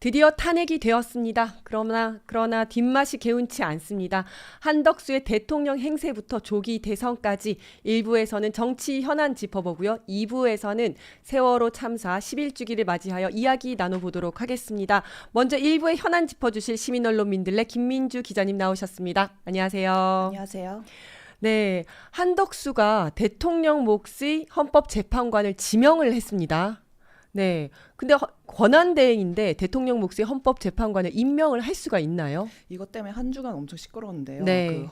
드디어 탄핵이 되었습니다. 그러나 뒷맛이 개운치 않습니다. 한덕수의 대통령 행세부터 조기 대선까지 1부에서는 정치 현안 짚어보고요. 2부에서는 세월호 참사 11주기를 맞이하여 이야기 나눠보도록 하겠습니다. 먼저 1부의 현안 짚어주실 시민언론 민들레 김민주 기자님 나오셨습니다. 안녕하세요. 안녕하세요. 네, 한덕수가 대통령 몫의 헌법재판관을 지명을 했습니다. 네. 근데 권한대행인데 대통령 몫의 헌법재판관을 임명을 할 수가 있나요? 이것 때문에 한 주간 엄청 시끄러웠는데요. 네. 그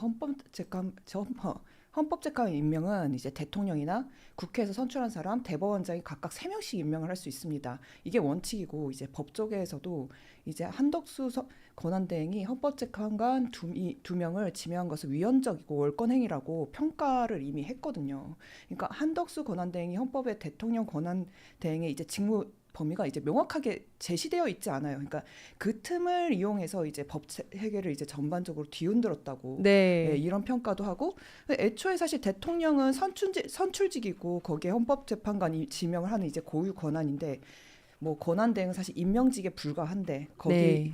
헌법재판 임명은 이제 대통령이나 국회에서 선출한 사람, 대법원장이 각각 3명씩 임명을 할 수 있습니다. 이게 원칙이고 이제 법조계에서도 이제 한덕수 권한대행이 헌법재판관 두 명을 지명한 것은 위헌적이고 월권행위라고 평가를 이미 했거든요. 그러니까 한덕수 권한대행이 헌법에 대통령 권한대행의 이제 직무 범위가 이제 명확하게 제시되어 있지 않아요. 그러니까 그 틈을 이용해서 이제 법 해결을 이제 전반적으로 뒤흔들었다고 네. 이런 평가도 하고, 애초에 사실 대통령은 선출직이고 거기에 헌법재판관이 지명을 하는 이제 고유 권한인데, 뭐 권한 대행은 사실 임명직에 불과한데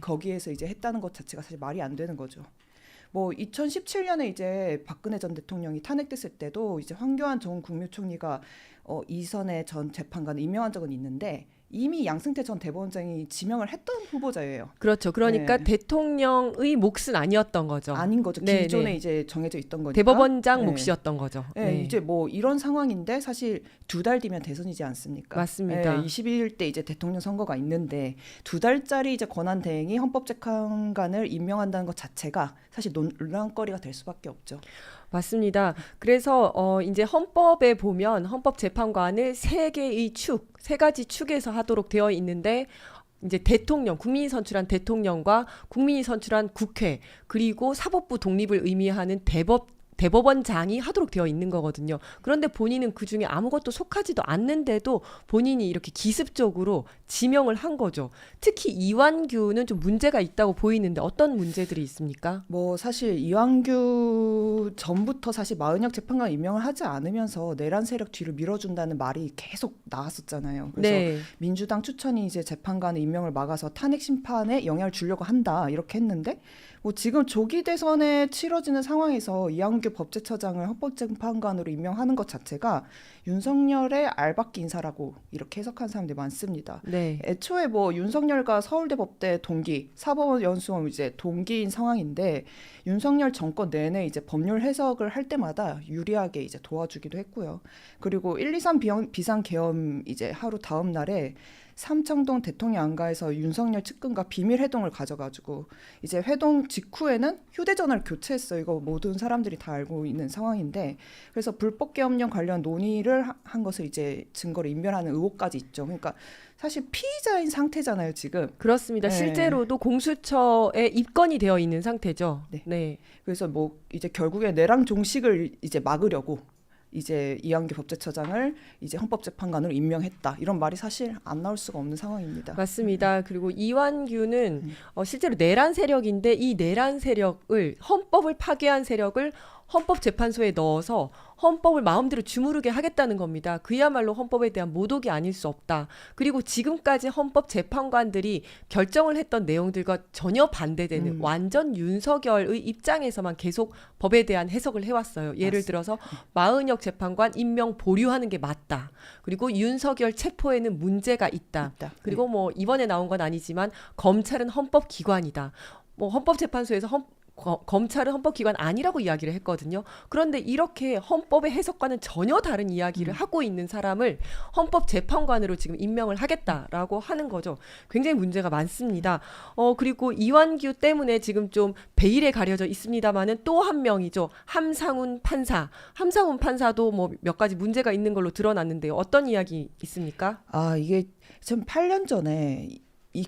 거기에서 이제 했다는 것 자체가 사실 말이 안 되는 거죠. 뭐 2017년에 이제 박근혜 전 대통령이 탄핵됐을 때도 이제 황교안 전 국무총리가 이선의 전 재판관을 임명한 적은 있는데 이미 양승태 전 대법원장이 지명을 했던 후보자예요. 그렇죠. 그러니까 네. 대통령의 몫은 아니었던 거죠. 아닌 거죠. 네, 기존에 네. 이제 정해져 있던 거니까. 대법원장 네. 몫이었던 거죠. 네, 네. 이제 뭐 이런 상황인데 사실 2달 뒤면 대선이지 않습니까? 맞습니다. 22일 때 이제 대통령 선거가 있는데 2달짜리 이제 권한 대행이 헌법재판관을 임명한다는 것 자체가 사실 논란거리가 될 수밖에 없죠. 맞습니다. 그래서 이제 헌법에 보면 헌법재판관을 세 가지 축에서 하도록 되어 있는데 이제 대통령, 국민이 선출한 대통령과 국민이 선출한 국회, 그리고 사법부 독립을 의미하는 대법원장이 하도록 되어 있는 거거든요. 그런데 본인은 그중에 아무것도 속하지도 않는데도 본인이 이렇게 기습적으로 지명을 한 거죠. 특히 이완규는 좀 문제가 있다고 보이는데 어떤 문제들이 있습니까? 뭐 사실 이완규 전부터 사실 마은혁 재판관 임명을 하지 않으면서 내란 세력 뒤를 밀어준다는 말이 계속 나왔었잖아요. 그래서 네. 민주당 추천이 이제 재판관의 임명을 막아서 탄핵 심판에 영향을 주려고 한다 이렇게 했는데, 뭐 지금 조기 대선에 치러지는 상황에서 이완규 법제처장을 헌법재판관으로 임명하는 것 자체가 윤석열의 알박기 인사라고 이렇게 해석하는 사람들이 많습니다. 네. 애초에 뭐 윤석열과 서울대 법대 동기, 사법원 연수원 이제 동기인 상황인데 윤석열 정권 내내 이제 법률 해석을 할 때마다 유리하게 이제 도와주기도 했고요. 그리고 123 비상계엄 이제 하루 다음 날에 삼청동 대통령 안가에서 윤석열 측근과 비밀 회동을 가져가지고 이제 회동 직후에는 휴대전화를 교체했어요. 이거 모든 사람들이 다 알고 있는 상황인데, 그래서 불법 계엄령 관련 논의를 한 것을 이제 증거로 인멸하는 의혹까지 있죠. 그러니까 사실 피의자인 상태잖아요, 지금. 그렇습니다. 네. 실제로도 공수처에 입건이 되어 있는 상태죠. 네. 네. 그래서 뭐 이제 결국에 내랑 종식을 이제 막으려고 이제 이완규 법제처장을 이제 헌법재판관으로 임명했다, 이런 말이 사실 안 나올 수가 없는 상황입니다. 맞습니다. 그리고 이완규는 실제로 내란 세력인데 이 내란 세력을 헌법을 파괴한 세력을 헌법재판소에 넣어서 헌법을 마음대로 주무르게 하겠다는 겁니다. 그야말로 헌법에 대한 모독이 아닐 수 없다. 그리고 지금까지 헌법재판관들이 결정을 했던 내용들과 전혀 반대되는 완전 윤석열의 입장에서만 계속 법에 대한 해석을 해왔어요. 예를 들어서 마은혁 재판관 임명 보류하는 게 맞다. 그리고 윤석열 체포에는 문제가 있다. 그리고 뭐 이번에 나온 건 아니지만 검찰은 헌법기관이다. 뭐 헌법재판소에서 검찰은 헌법기관 아니라고 이야기를 했거든요. 그런데 이렇게 헌법의 해석과는 전혀 다른 이야기를 하고 있는 사람을 헌법재판관으로 지금 임명을 하겠다라고 하는 거죠. 굉장히 문제가 많습니다. 그리고 이완규 때문에 지금 좀 베일에 가려져 있습니다만은 또 한 명이죠. 함상훈 판사. 함상훈 판사도 뭐 몇 가지 문제가 있는 걸로 드러났는데요. 어떤 이야기 있습니까? 이게 지금 8년 전에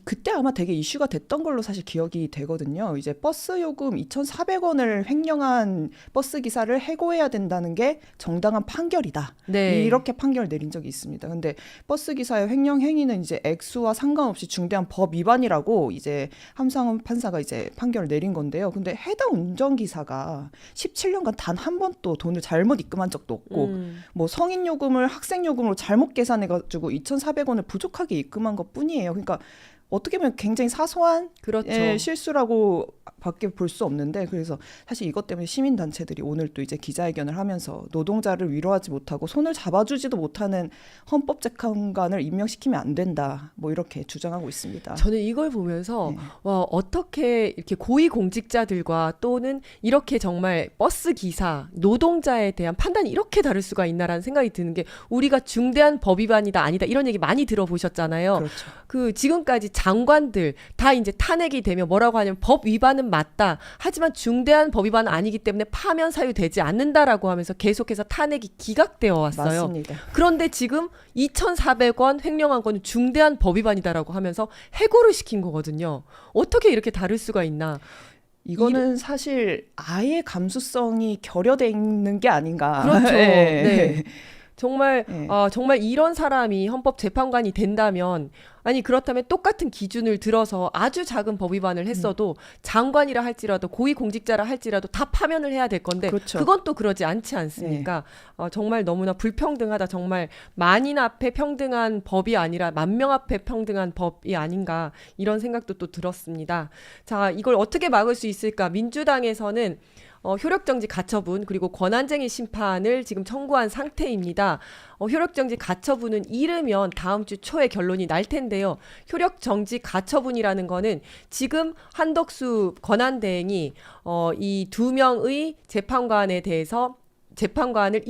그때 아마 되게 이슈가 됐던 걸로 사실 기억이 되거든요. 이제 버스 요금 2,400원을 횡령한 버스 기사를 해고해야 된다는 게 정당한 판결이다. 네. 이렇게 판결을 내린 적이 있습니다. 근데 버스 기사의 횡령 행위는 이제 액수와 상관없이 중대한 법 위반이라고 이제 함상훈 판사가 이제 판결을 내린 건데요. 근데 해당 운전기사가 17년간 단 한 번도 돈을 잘못 입금한 적도 없고, 뭐 성인 요금을 학생 요금으로 잘못 계산해가지고 2,400원을 부족하게 입금한 것 뿐이에요. 그러니까 어떻게 보면 굉장히 사소한 그렇죠. 실수라고 밖에 볼 수 없는데 그래서 사실 이것 때문에 시민단체들이 오늘 또 이제 기자회견을 하면서 노동자를 위로하지 못하고 손을 잡아주지도 못하는 헌법재판관을 임명시키면 안 된다. 뭐 이렇게 주장하고 있습니다. 저는 이걸 보면서 네. 어떻게 이렇게 고위공직자들과 또는 이렇게 정말 버스 기사, 노동자에 대한 판단이 이렇게 다를 수가 있나라는 생각이 드는 게 우리가 중대한 법 위반이다 아니다 이런 얘기 많이 들어보셨잖아요. 그렇죠. 그 지금까지 장관들 다 이제 탄핵이 되면 뭐라고 하냐면 법 위반은 맞다. 하지만 중대한 법 위반은 아니기 때문에 파면 사유되지 않는다라고 하면서 계속해서 탄핵이 기각되어 왔어요. 맞습니다. 그런데 지금 2,400원 횡령한 거는 중대한 법 위반이다라고 하면서 해고를 시킨 거거든요. 어떻게 이렇게 다를 수가 있나? 이거는 사실 아예 감수성이 결여돼 있는 게 아닌가. 그렇죠. 네. 네. 정말 네. 정말 이런 사람이 헌법재판관이 된다면 아니 그렇다면 똑같은 기준을 들어서 아주 작은 법 위반을 했어도 장관이라 할지라도 고위공직자라 할지라도 다 파면을 해야 될 건데 그렇죠. 그건 또 그러지 않지 않습니까? 정말 너무나 불평등하다. 정말 만인 앞에 평등한 법이 아니라 만 명 앞에 평등한 법이 아닌가 이런 생각도 또 들었습니다. 자, 이걸 어떻게 막을 수 있을까? 민주당에서는 효력정지 가처분 그리고 권한쟁의 심판을 지금 청구한 상태입니다. 효력정지 가처분은 이르면 다음 주 초에 결론이 날 텐데요. 효력정지 가처분이라는 거는 지금 한덕수 권한대행이 이 두 명의 재판관에 대해서 재판관을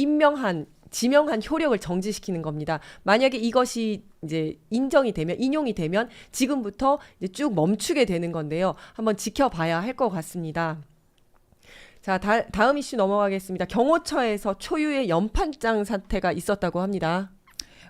지명한 효력을 정지시키는 겁니다. 만약에 이것이 이제 인정이 되면 인용이 되면 지금부터 이제 쭉 멈추게 되는 건데요. 한번 지켜봐야 할 것 같습니다. 자, 다음 이슈 넘어가겠습니다. 경호처에서 초유의 연판장 사태가 있었다고 합니다.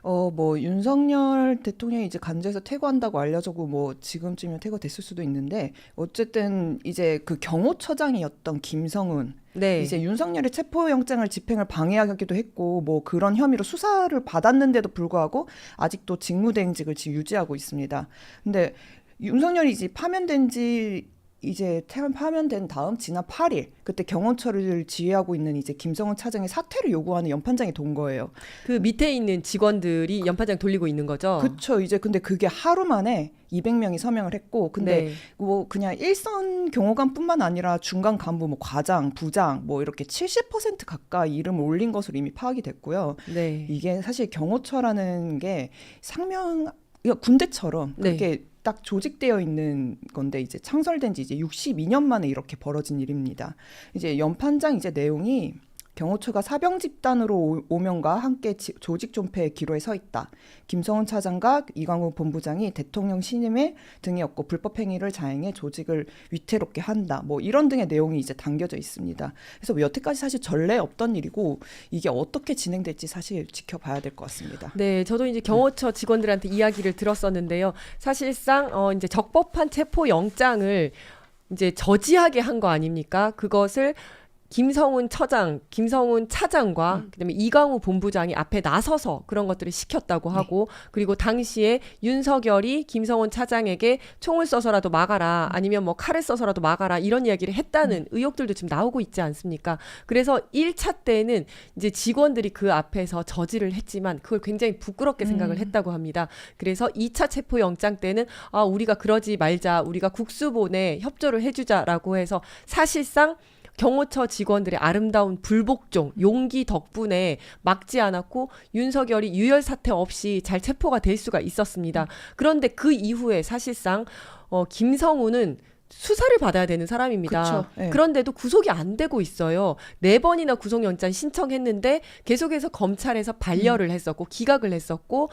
뭐 윤석열 대통령이 이제 간주해서 퇴거한다고 알려졌고 뭐 지금쯤이면 퇴거됐을 수도 있는데 어쨌든 이제 그 경호처장이었던 김성훈 네. 이제 윤석열의 체포영장을 집행을 방해하기도 했고 뭐 그런 혐의로 수사를 받았는데도 불구하고 아직도 직무대행직을 지금 유지하고 있습니다. 근데 윤석열이 이제 파면된 다음 지난 8일 그때 경호처를 지휘하고 있는 이제 김성훈 차장의 사퇴를 요구하는 연판장이 돈 거예요. 그 밑에 있는 직원들이 연판장 돌리고 있는 거죠. 그렇죠. 이제 근데 그게 하루 만에 200명이 서명을 했고 근데 네. 뭐 그냥 일선 경호관뿐만 아니라 중간 간부 뭐 과장, 부장 뭐 이렇게 70% 가까이 이름을 올린 것으로 이미 파악이 됐고요. 네. 이게 사실 경호처라는 게 군대처럼 네. 그렇게 딱 조직되어 있는 건데 이제 창설된 지 이제 62년 만에 이렇게 벌어진 일입니다. 이제 연판장 이제 내용이 경호처가 사병 집단으로 오명과 함께 조직 존폐의 기로에 서 있다. 김성훈 차장과 이광우 본부장이 대통령 신임에 등에 업고 불법 행위를 자행해 조직을 위태롭게 한다. 뭐 이런 등의 내용이 이제 담겨져 있습니다. 그래서 뭐 여태까지 사실 전례 없던 일이고 이게 어떻게 진행될지 사실 지켜봐야 될 것 같습니다. 네, 저도 이제 경호처 직원들한테 이야기를 들었었는데요. 사실상 이제 적법한 체포 영장을 이제 저지하게 한 거 아닙니까? 그것을 김성훈 차장과 그다음에 이광우 본부장이 앞에 나서서 그런 것들을 시켰다고 하고 그리고 당시에 윤석열이 김성훈 차장에게 총을 써서라도 막아라 아니면 뭐 칼을 써서라도 막아라 이런 이야기를 했다는 의혹들도 지금 나오고 있지 않습니까? 그래서 1차 때는 이제 직원들이 그 앞에서 저지를 했지만 그걸 굉장히 부끄럽게 생각을 했다고 합니다. 그래서 2차 체포 영장 때는 우리가 그러지 말자. 우리가 국수본에 협조를 해주자라고 해서 사실상 경호처 직원들의 아름다운 불복종, 용기 덕분에 막지 않았고 윤석열이 유혈 사태 없이 잘 체포가 될 수가 있었습니다. 그런데 그 이후에 사실상 김성훈은 수사를 받아야 되는 사람입니다. 그쵸, 네. 그런데도 구속이 안 되고 있어요. 4번이나 구속영장 신청했는데 계속해서 검찰에서 반려를 했었고 기각을 했었고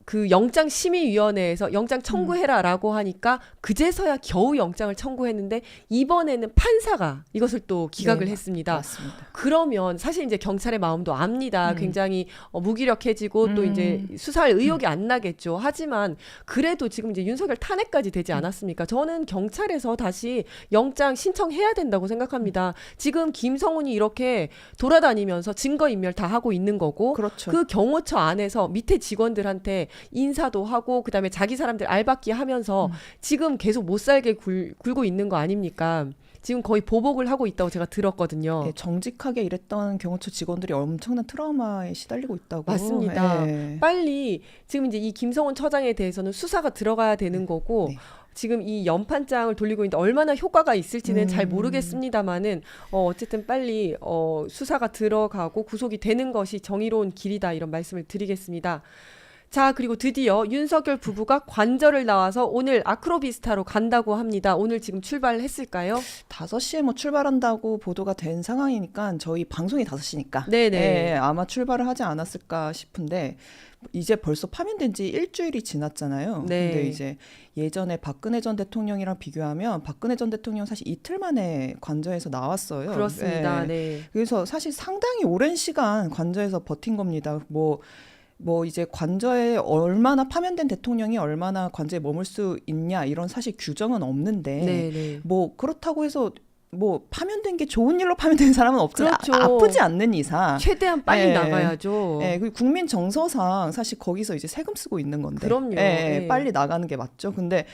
그 영장심의위원회에서 영장 청구해라라고 하니까 그제서야 겨우 영장을 청구했는데 이번에는 판사가 이것을 또 기각을 했습니다. 맞습니다. 그러면 사실 이제 경찰의 마음도 압니다. 굉장히 무기력해지고 또 이제 수사할 의욕이 안 나겠죠. 하지만 그래도 지금 이제 윤석열 탄핵까지 되지 않았습니까? 저는 경찰에서 다시 영장 신청해야 된다고 생각합니다. 지금 김성훈이 이렇게 돌아다니면서 증거인멸 다 하고 있는 거고 그렇죠. 그 경호처 안에서 밑에 직원들한테 인사도 하고 그다음에 자기 사람들 알박기 하면서 지금 계속 못 살게 굴고 있는 거 아닙니까? 지금 거의 보복을 하고 있다고 제가 들었거든요. 예, 정직하게 일했던 경호처 직원들이 엄청난 트라우마에 시달리고 있다고. 맞습니다. 예. 빨리 지금 이제 이 김성원 처장에 대해서는 수사가 들어가야 되는 거고 네. 지금 이 연판장을 돌리고 있는데 얼마나 효과가 있을지는 잘 모르겠습니다만은 어쨌든 빨리 수사가 들어가고 구속이 되는 것이 정의로운 길이다 이런 말씀을 드리겠습니다. 자, 그리고 드디어 윤석열 부부가 관저를 나와서 오늘 아크로비스타로 간다고 합니다. 오늘 지금 출발했을까요? 5시에 뭐 출발한다고 보도가 된 상황이니까 저희 방송이 5시니까 네네. 아마 출발을 하지 않았을까 싶은데 이제 벌써 파면된 지 일주일이 지났잖아요. 네. 근데 이제 예전에 박근혜 전 대통령이랑 비교하면 박근혜 전 대통령 사실 이틀 만에 관저에서 나왔어요. 그렇습니다. 예. 네. 그래서 사실 상당히 오랜 시간 관저에서 버틴 겁니다. 뭐 이제 관저에 얼마나 파면된 대통령이 얼마나 관저에 머물 수 있냐 이런 사실 규정은 없는데 네네. 뭐 그렇다고 해서 뭐 파면된 게 좋은 일로 파면된 사람은 없잖아요. 그렇죠. 아프지 않는 이상. 최대한 빨리 예. 나가야죠. 예, 그 국민 정서상 사실 거기서 이제 세금 쓰고 있는 건데. 그럼요. 예, 예. 빨리 나가는 게 맞죠. 근데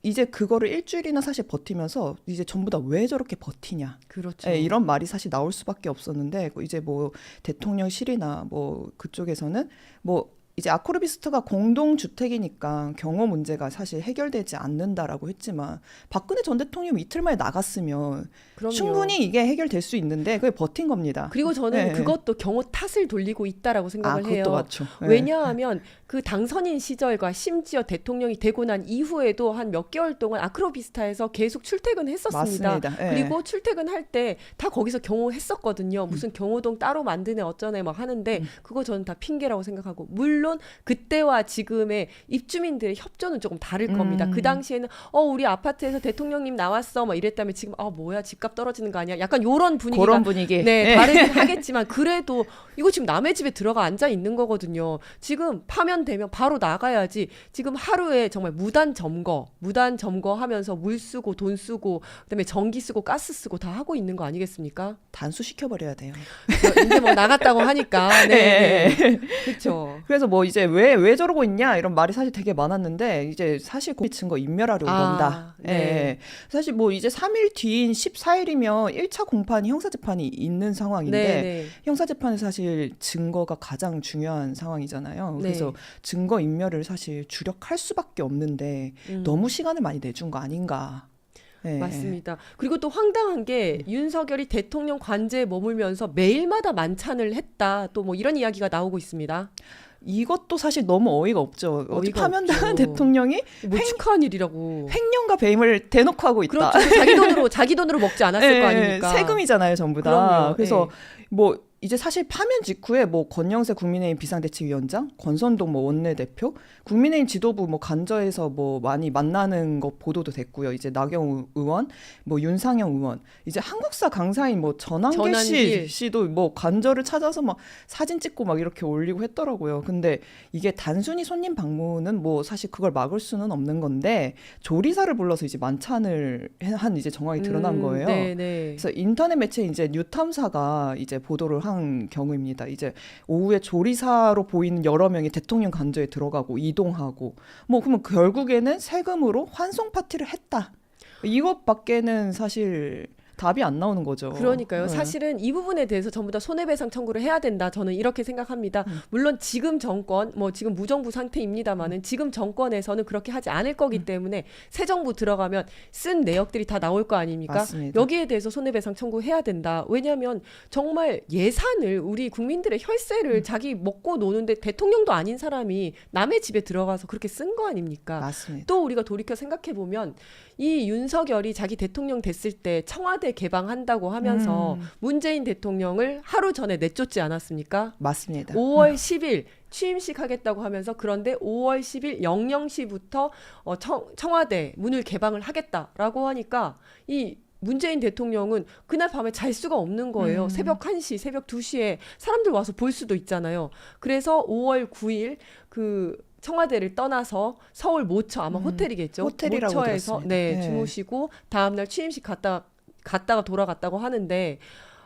이제 그거를 일주일이나 사실 버티면서 이제 전부 다 왜 저렇게 버티냐. 그렇죠. 예, 이런 말이 사실 나올 수밖에 없었는데 이제 뭐 대통령실이나 뭐 그쪽에서는 뭐 이제 아크로비스트가 공동 주택이니까 경호 문제가 사실 해결되지 않는다라고 했지만 박근혜 전 대통령 이틀 만에 나갔으면 그럼요. 충분히 이게 해결될 수 있는데 그게 버틴 겁니다. 그리고 저는 예. 그것도 경호 탓을 돌리고 있다라고 생각을 그것도 해요. 맞죠. 예. 왜냐하면 그 당선인 시절과 심지어 대통령이 되고 난 이후에도 한 몇 개월 동안 아크로비스타에서 계속 출퇴근했었습니다. 맞습니다. 예. 그리고 출퇴근할 때 다 거기서 경호했었거든요. 무슨 경호동 따로 만드네 어쩌네 막 하는데 그거 저는 다 핑계라고 생각하고 물론 그때와 지금의 입주민들의 협조는 조금 다를 겁니다. 그 당시에는 우리 아파트에서 대통령님 나왔어 막 이랬다면 지금 뭐야 집값 떨어지는 거 아니야? 약간 요런 분위기가 그런 분위기. 네, 예. 다르긴 하겠지만 그래도 이거 지금 남의 집에 들어가 앉아 있는 거거든요. 지금 파면되면 바로 나가야지. 지금 하루에 정말 무단 점거하면서 물 쓰고 돈 쓰고 그다음에 전기 쓰고 가스 쓰고 다 하고 있는 거 아니겠습니까? 단수 시켜버려야 돼요. 이제 뭐 나갔다고 하니까. 네. 그렇죠. 그래서 뭐 이제 왜 저러고 있냐 이런 말이 사실 되게 많았는데 이제 사실 그 증거 인멸하려 온 겁니다. 네. 예. 사실 뭐 이제 3일 뒤인 14일이면 1차 공판이 형사재판이 있는 상황인데 네. 형사재판은 사실 증거가 가장 중요한 상황이잖아요. 네. 그래서 증거 인멸을 사실 주력할 수밖에 없는데 너무 시간을 많이 내준 거 아닌가. 예. 맞습니다. 그리고 또 황당한 게 윤석열이 대통령 관제에 머물면서 매일마다 만찬을 했다. 또 뭐 이런 이야기가 나오고 있습으로 이것도 사실 너무 어이가 없죠. 어디 어이가 파면당한 없죠. 대통령이 뭐 축하한 일이라고. 횡령과 배임을 대놓고 하고 있다. 그렇죠. 자기 돈으로 먹지 않았을 거 아닙니까? 세금이잖아요, 전부 다. 그럼요. 그래서 뭐 이제 사실 파면 직후에 뭐 권영세 국민의힘 비상대책위원장, 권선동 뭐 원내대표, 국민의힘 지도부 뭐 관저에서 뭐 많이 만나는 거 보도도 됐고요. 이제 나경원 의원, 뭐 윤상현 의원, 이제 한국사 강사인 뭐 전한길 씨도 뭐 관저를 찾아서 막 사진 찍고 막 이렇게 올리고 했더라고요. 근데 이게 단순히 손님 방문은 뭐 사실 그걸 막을 수는 없는 건데 조리사를 불러서 이제 만찬을 한 이제 정황이 드러난 거예요. 네네. 그래서 인터넷 매체 이제 뉴탐사가 이제 보도를 한 경우입니다. 이제 오후에 조리사로 보이는 여러 명이 대통령 관저에 들어가고 이동하고 뭐 그러면 결국에는 세금으로 환송 파티를 했다. 이것밖에는 사실 답이 안 나오는 거죠. 그러니까요. 네. 사실은 이 부분에 대해서 전부 다 손해배상 청구를 해야 된다. 저는 이렇게 생각합니다. 물론 지금 정권, 뭐 지금 무정부 상태입니다만은 지금 정권에서는 그렇게 하지 않을 거기 때문에 새 정부 들어가면 쓴 내역들이 다 나올 거 아닙니까? 맞습니다. 여기에 대해서 손해배상 청구해야 된다. 왜냐하면 정말 예산을 우리 국민들의 혈세를 자기 먹고 노는데 대통령도 아닌 사람이 남의 집에 들어가서 그렇게 쓴 거 아닙니까? 맞습니다. 또 우리가 돌이켜 생각해 보면 이 윤석열이 자기 대통령 됐을 때 청와대 개방한다고 하면서 문재인 대통령을 하루 전에 내쫓지 않았습니까? 맞습니다. 5월 10일 취임식 하겠다고 하면서 그런데 5월 10일 00시부터 청와대 문을 개방을 하겠다라고 하니까 이 문재인 대통령은 그날 밤에 잘 수가 없는 거예요. 새벽 1시, 새벽 2시에 사람들 와서 볼 수도 있잖아요. 그래서 5월 9일 그 청와대를 떠나서 서울 모처 아마 호텔이겠죠. 호텔이라고 모처에서 들었습니다. 주무시고 다음날 취임식 갔다가 돌아갔다고 하는데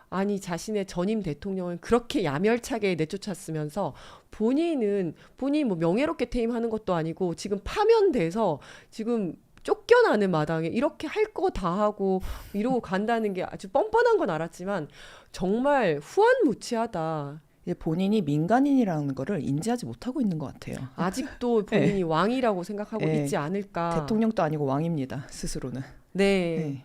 아니 자신의 전임 대통령을 그렇게 야멸차게 내쫓았으면서 본인이 뭐 명예롭게 퇴임하는 것도 아니고 지금 파면돼서 지금 쫓겨나는 마당에 이렇게 할 거 다 하고 이러고 간다는 게 아주 뻔뻔한 건 알았지만 정말 후안무치하다. 이제 본인이 민간인이라는 거를 인지하지 못하고 있는 것 같아요. 아직도 본인이 왕이라고 생각하고 네. 있지 않을까. 대통령도 아니고 왕입니다. 스스로는. 네. 네.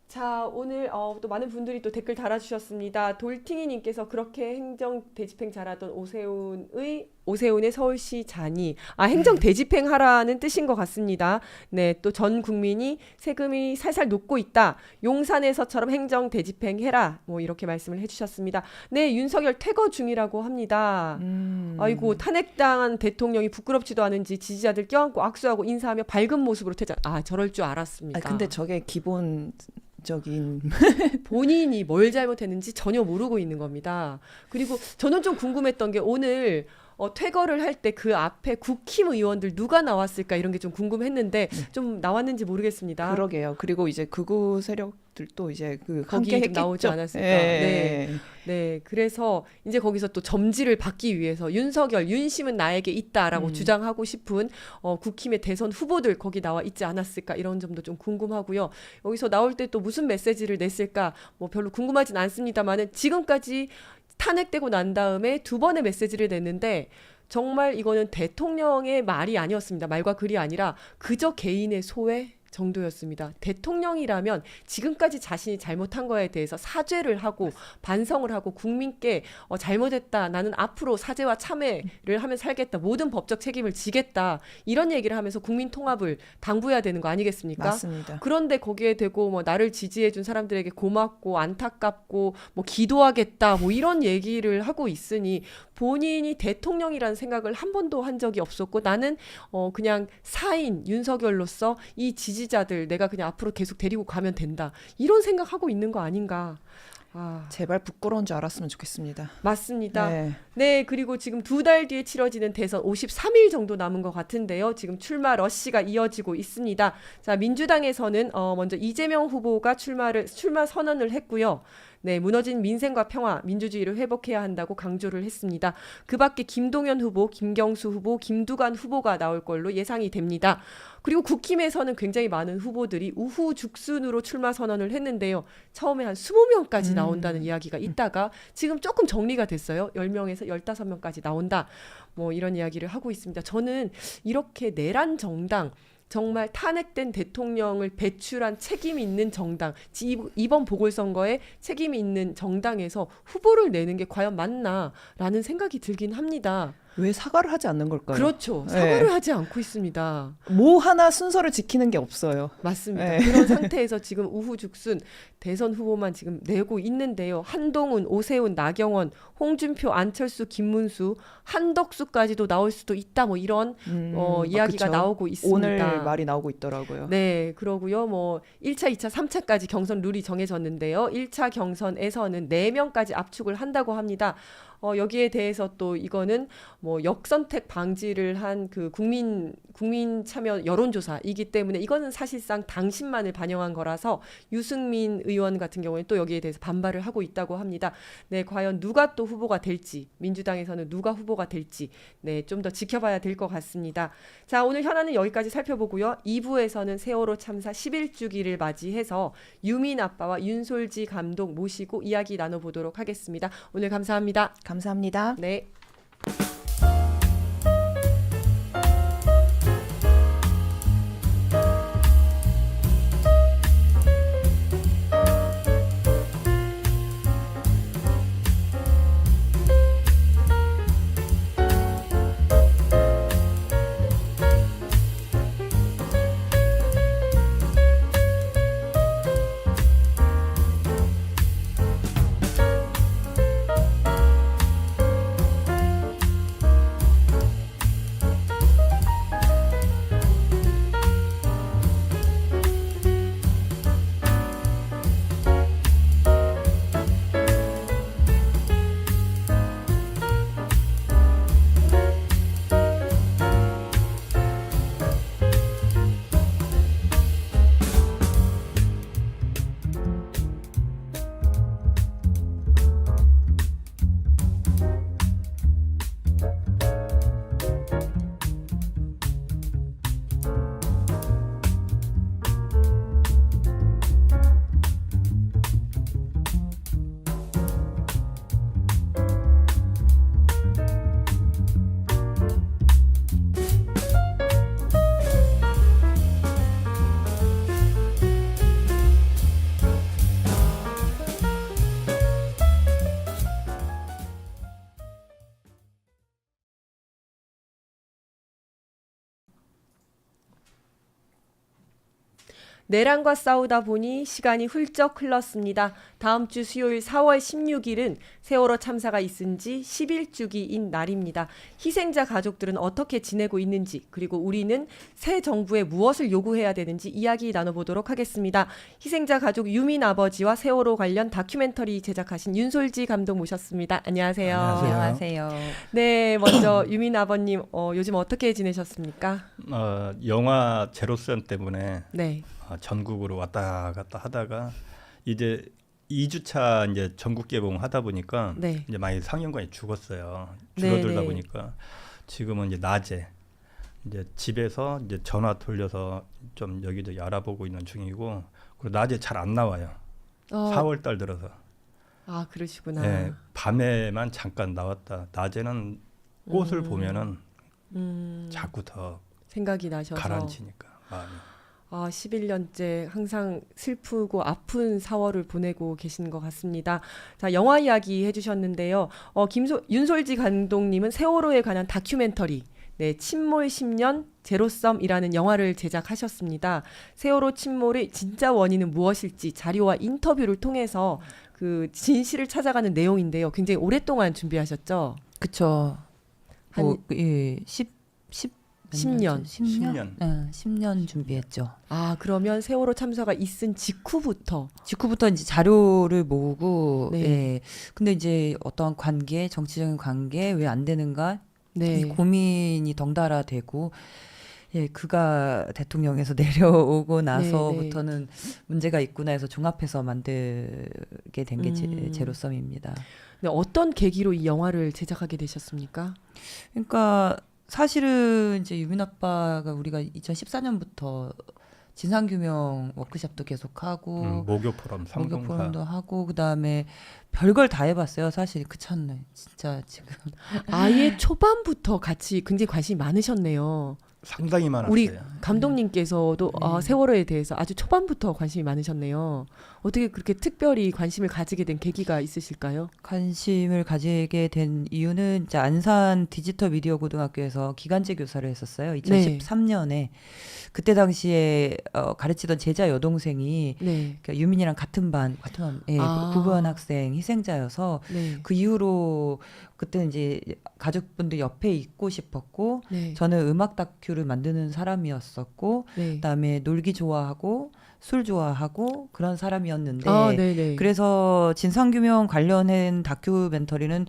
자, 오늘 또 많은 분들이 또 댓글 달아주셨습니다. 돌팅이님께서 그렇게 행정 대집행 잘하던 오세훈의 서울시 자니, 행정 대집행 하라는 뜻인 것 같습니다. 네, 또 전 국민이 세금이 살살 녹고 있다. 용산에서처럼 행정 대집행 해라. 뭐 이렇게 말씀을 해주셨습니다. 네, 윤석열 퇴거 중이라고 합니다. 아이고, 탄핵당한 대통령이 부끄럽지도 않은지 지지자들 껴안고 악수하고 인사하며 밝은 모습으로 퇴장. 저럴 줄 알았습니다. 근데 저게 기본적인 본인이 뭘 잘못했는지 전혀 모르고 있는 겁니다. 그리고 저는 좀 궁금했던 게 오늘 퇴거를 할 때 그 앞에 국힘 의원들 누가 나왔을까 이런 게 좀 궁금했는데 좀 나왔는지 모르겠습니다. 그러게요. 그리고 이제 극우 세력들도 이제 그 거기 함께 좀 나오지 했겠죠. 않았을까. 네. 네, 그래서 이제 거기서 또 점지를 받기 위해서 윤심은 나에게 있다라고 주장하고 싶은 국힘의 대선 후보들 거기 나와 있지 않았을까 이런 점도 좀 궁금하고요. 여기서 나올 때 또 무슨 메시지를 냈을까 뭐 별로 궁금하진 않습니다만은 지금까지 탄핵되고 난 다음에 두 번의 메시지를 냈는데 정말 이거는 대통령의 말이 아니었습니다. 말과 글이 아니라 그저 개인의 소회 정도였습니다. 대통령이라면 지금까지 자신이 잘못한 거에 대해서 사죄를 하고 반성을 하고 국민께 잘못했다. 나는 앞으로 사죄와 참회를 하며 살겠다. 모든 법적 책임을 지겠다. 이런 얘기를 하면서 국민 통합을 당부해야 되는 거 아니겠습니까? 맞습니다. 그런데 거기에 대고 뭐 나를 지지해 준 사람들에게 고맙고 안타깝고 뭐 기도하겠다. 뭐 이런 얘기를 하고 있으니 본인이 대통령이라는 생각을 한 번도 한 적이 없었고 나는 그냥 사인 윤석열로서 이 지지자들 내가 그냥 앞으로 계속 데리고 가면 된다. 이런 생각하고 있는 거 아닌가. 제발 부끄러운 줄 알았으면 좋겠습니다. 맞습니다. 네. 네, 그리고 지금 2달 뒤에 치러지는 대선 53일 정도 남은 것 같은데요. 지금 출마 러시가 이어지고 있습니다. 자, 민주당에서는 먼저 이재명 후보가 출마 선언을 했고요. 네, 무너진 민생과 평화, 민주주의를 회복해야 한다고 강조를 했습니다. 그 밖에 김동연 후보, 김경수 후보, 김두관 후보가 나올 걸로 예상이 됩니다. 그리고 국힘에서는 굉장히 많은 후보들이 우후죽순으로 출마 선언을 했는데요. 처음에 한 20명까지 나온다는 이야기가 있다가 지금 조금 정리가 됐어요. 10명에서 15명까지 나온다. 뭐 이런 이야기를 하고 있습니다. 저는 이렇게 내란 정당 정말 탄핵된 대통령을 배출한 책임 있는 정당, 이번 보궐선거에 책임 있는 정당에서 후보를 내는 게 과연 맞나라는 생각이 들긴 합니다. 왜 사과를 하지 않는 걸까요? 그렇죠. 네. 사과를 하지 않고 있습니다. 뭐 하나 순서를 지키는 게 없어요. 맞습니다. 네. 그런 상태에서 지금 우후죽순 대선 후보만 지금 내고 있는데요. 한동훈, 오세훈, 나경원, 홍준표, 안철수, 김문수, 한덕수까지도 나올 수도 있다. 뭐 이런 이야기가 그쵸. 나오고 있습니다. 오늘 말이 나오고 있더라고요. 네, 그러고요. 뭐 1차, 2차, 3차까지 경선 룰이 정해졌는데요. 1차 경선에서는 4명까지 압축을 한다고 합니다. 여기에 대해서 또 이거는 뭐 역선택 방지를 한 그 국민 참여 여론조사이기 때문에 이거는 사실상 당신만을 반영한 거라서 유승민 의원 같은 경우에 또 여기에 대해서 반발을 하고 있다고 합니다. 네, 과연 누가 또 후보가 될지, 민주당에서는 누가 후보가 될지, 네, 좀 더 지켜봐야 될 것 같습니다. 자, 오늘 현안은 여기까지 살펴보고요. 2부에서는 세월호 참사 11주기를 맞이해서 유민 아빠와 윤솔지 감독 모시고 이야기 나눠보도록 하겠습니다. 오늘 감사합니다. 감사합니다. 네. 내란과 싸우다 보니 시간이 훌쩍 흘렀습니다. 다음 주 수요일 4월 16일은 세월호 참사가 있은 지 10일주기인 날입니다. 희생자 가족들은 어떻게 지내고 있는지, 그리고 우리는 새 정부에 무엇을 요구해야 되는지 이야기 나눠보도록 하겠습니다. 희생자 가족 유민 아버지와 세월호 관련 다큐멘터리 제작하신 윤솔지 감독 모셨습니다. 안녕하세요. 안녕하세요. 네, 먼저 유민 아버님, 요즘 어떻게 지내셨습니까? 영화 제로선 때문에 네. 전국으로 왔다 갔다 하다가 이제 2주차 이제 전국 개봉하다 보니까 네. 이제 많이 상영관이 죽었어요. 줄어들다 네, 네. 보니까 지금은 이제 낮에 이제 집에서 이제 전화 돌려서 좀 여기저기 알아보고 있는 중이고, 그리고 낮에 잘 안 나와요. 4월 달 들어서. 아, 그러시구나. 네, 밤에만 잠깐 나왔다. 낮에는 꽃을 보면은 자꾸 더 생각이 나셔서. 가라앉히니까 마음이. 11년째 항상 슬프고 아픈 4월을 보내고 계신 것 같습니다. 자, 영화 이야기 해주셨는데요. 윤솔지 감독님은 세월호에 관한 다큐멘터리, 네, 침몰 10년 제로섬이라는 영화를 제작하셨습니다. 세월호 침몰의 진짜 원인은 무엇일지 자료와 인터뷰를 통해서 그 진실을 찾아가는 내용인데요. 굉장히 오랫동안 준비하셨죠? 그쵸. 한 10년. 10년. 네, 10년 준비했죠. 그러면 세월호 참사가 있은 직후부터. 이제 자료를 모으고, 네. 예. 근데 이제 어떠한 관계, 정치적인 관계 왜 안 되는가? 네. 이 고민이 덩달아 되고, 예, 그가 대통령에서 내려오고 나서부터는 문제가 있구나 해서 종합해서 만들게 된 게 제로섬입니다. 네, 어떤 계기로 이 영화를 제작하게 되셨습니까? 그러니까 사실은 이제 유민 아빠가 우리가 2014년부터 진상규명 워크숍도 계속하고 목요 포럼, 목요 상동사. 포럼도 하고 그다음에 별걸 다 해봤어요. 사실 그 참네 진짜 지금 아예 초반부터 같이 굉장히 관심이 많으셨네요. 상당히 많았어요. 우리 감독님께서도 네. 세월호에 대해서 아주 초반부터 관심이 많으셨네요. 어떻게 그렇게 특별히 관심을 가지게 된 계기가 있으실까요? 관심을 가지게 된 이유는 이제 안산 디지털 미디어 고등학교에서 기간제 교사를 했었어요. 2013년에 그때 당시에 가르치던 제자 여동생이 네. 그러니까 유민이랑 같은 반, 예, 국어원 학생 희생자여서 네. 그 이후로 그때 이제 가족분들 옆에 있고 싶었고 네. 저는 음악 다큐를 만드는 사람이었었고 네. 그다음에 놀기 좋아하고 술 좋아하고 그런 사람이었는데 네네. 그래서 진상규명 관련된 다큐멘터리는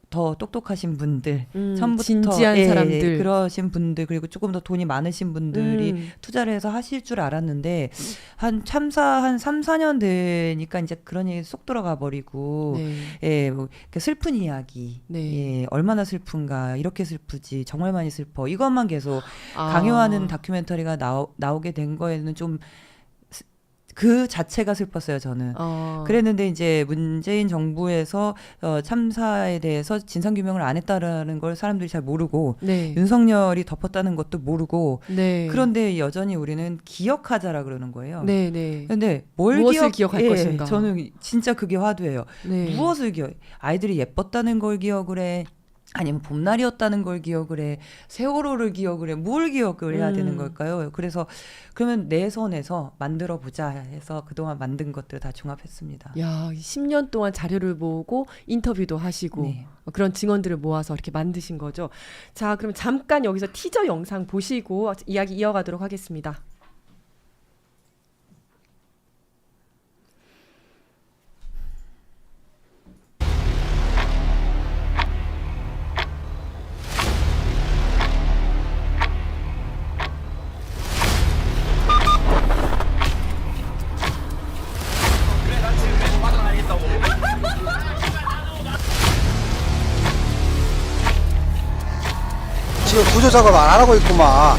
더 똑똑하신 분들 처음부터 진지한 사람들. 그러신 분들 그리고 조금 더 돈이 많으신 분들이 투자를 해서 하실 줄 알았는데 한 참사 한 3, 4년 되니까 이제 그런 얘기 쏙 들어가 버리고 네. 예, 뭐 이렇게 슬픈 이야기 네. 예, 얼마나 슬픈가 이렇게 슬프지 정말 많이 슬퍼 이것만 계속 강요하는 다큐멘터리가 나오게 된 거에는 좀 그 자체가 슬펐어요 저는. 그랬는데 이제 문재인 정부에서 참사에 대해서 진상규명을 안 했다라는 걸 사람들이 잘 모르고 네. 윤석열이 덮었다는 것도 모르고 네. 그런데 여전히 우리는 기억하자라 그러는 거예요. 네, 네. 근데 무엇을 기억할 것인가? 저는 진짜 그게 화두예요. 네. 무엇을 기억? 아이들이 예뻤다는 걸 기억을 해. 아니면 봄날이었다는 걸 기억을 해. 세월호를 기억을 해. 뭘 기억을 해야 되는 걸까요? 그래서 그러면 내 손에서 만들어 보자 해서 그동안 만든 것들 다 종합했습니다. 야, 10년 동안 자료를 모으고 인터뷰도 하시고 네. 그런 증언들을 모아서 이렇게 만드신 거죠. 자, 그럼 잠깐 여기서 티저 영상 보시고 이야기 이어가도록 하겠습니다. 지금 구조 작업 안 하고 있구만.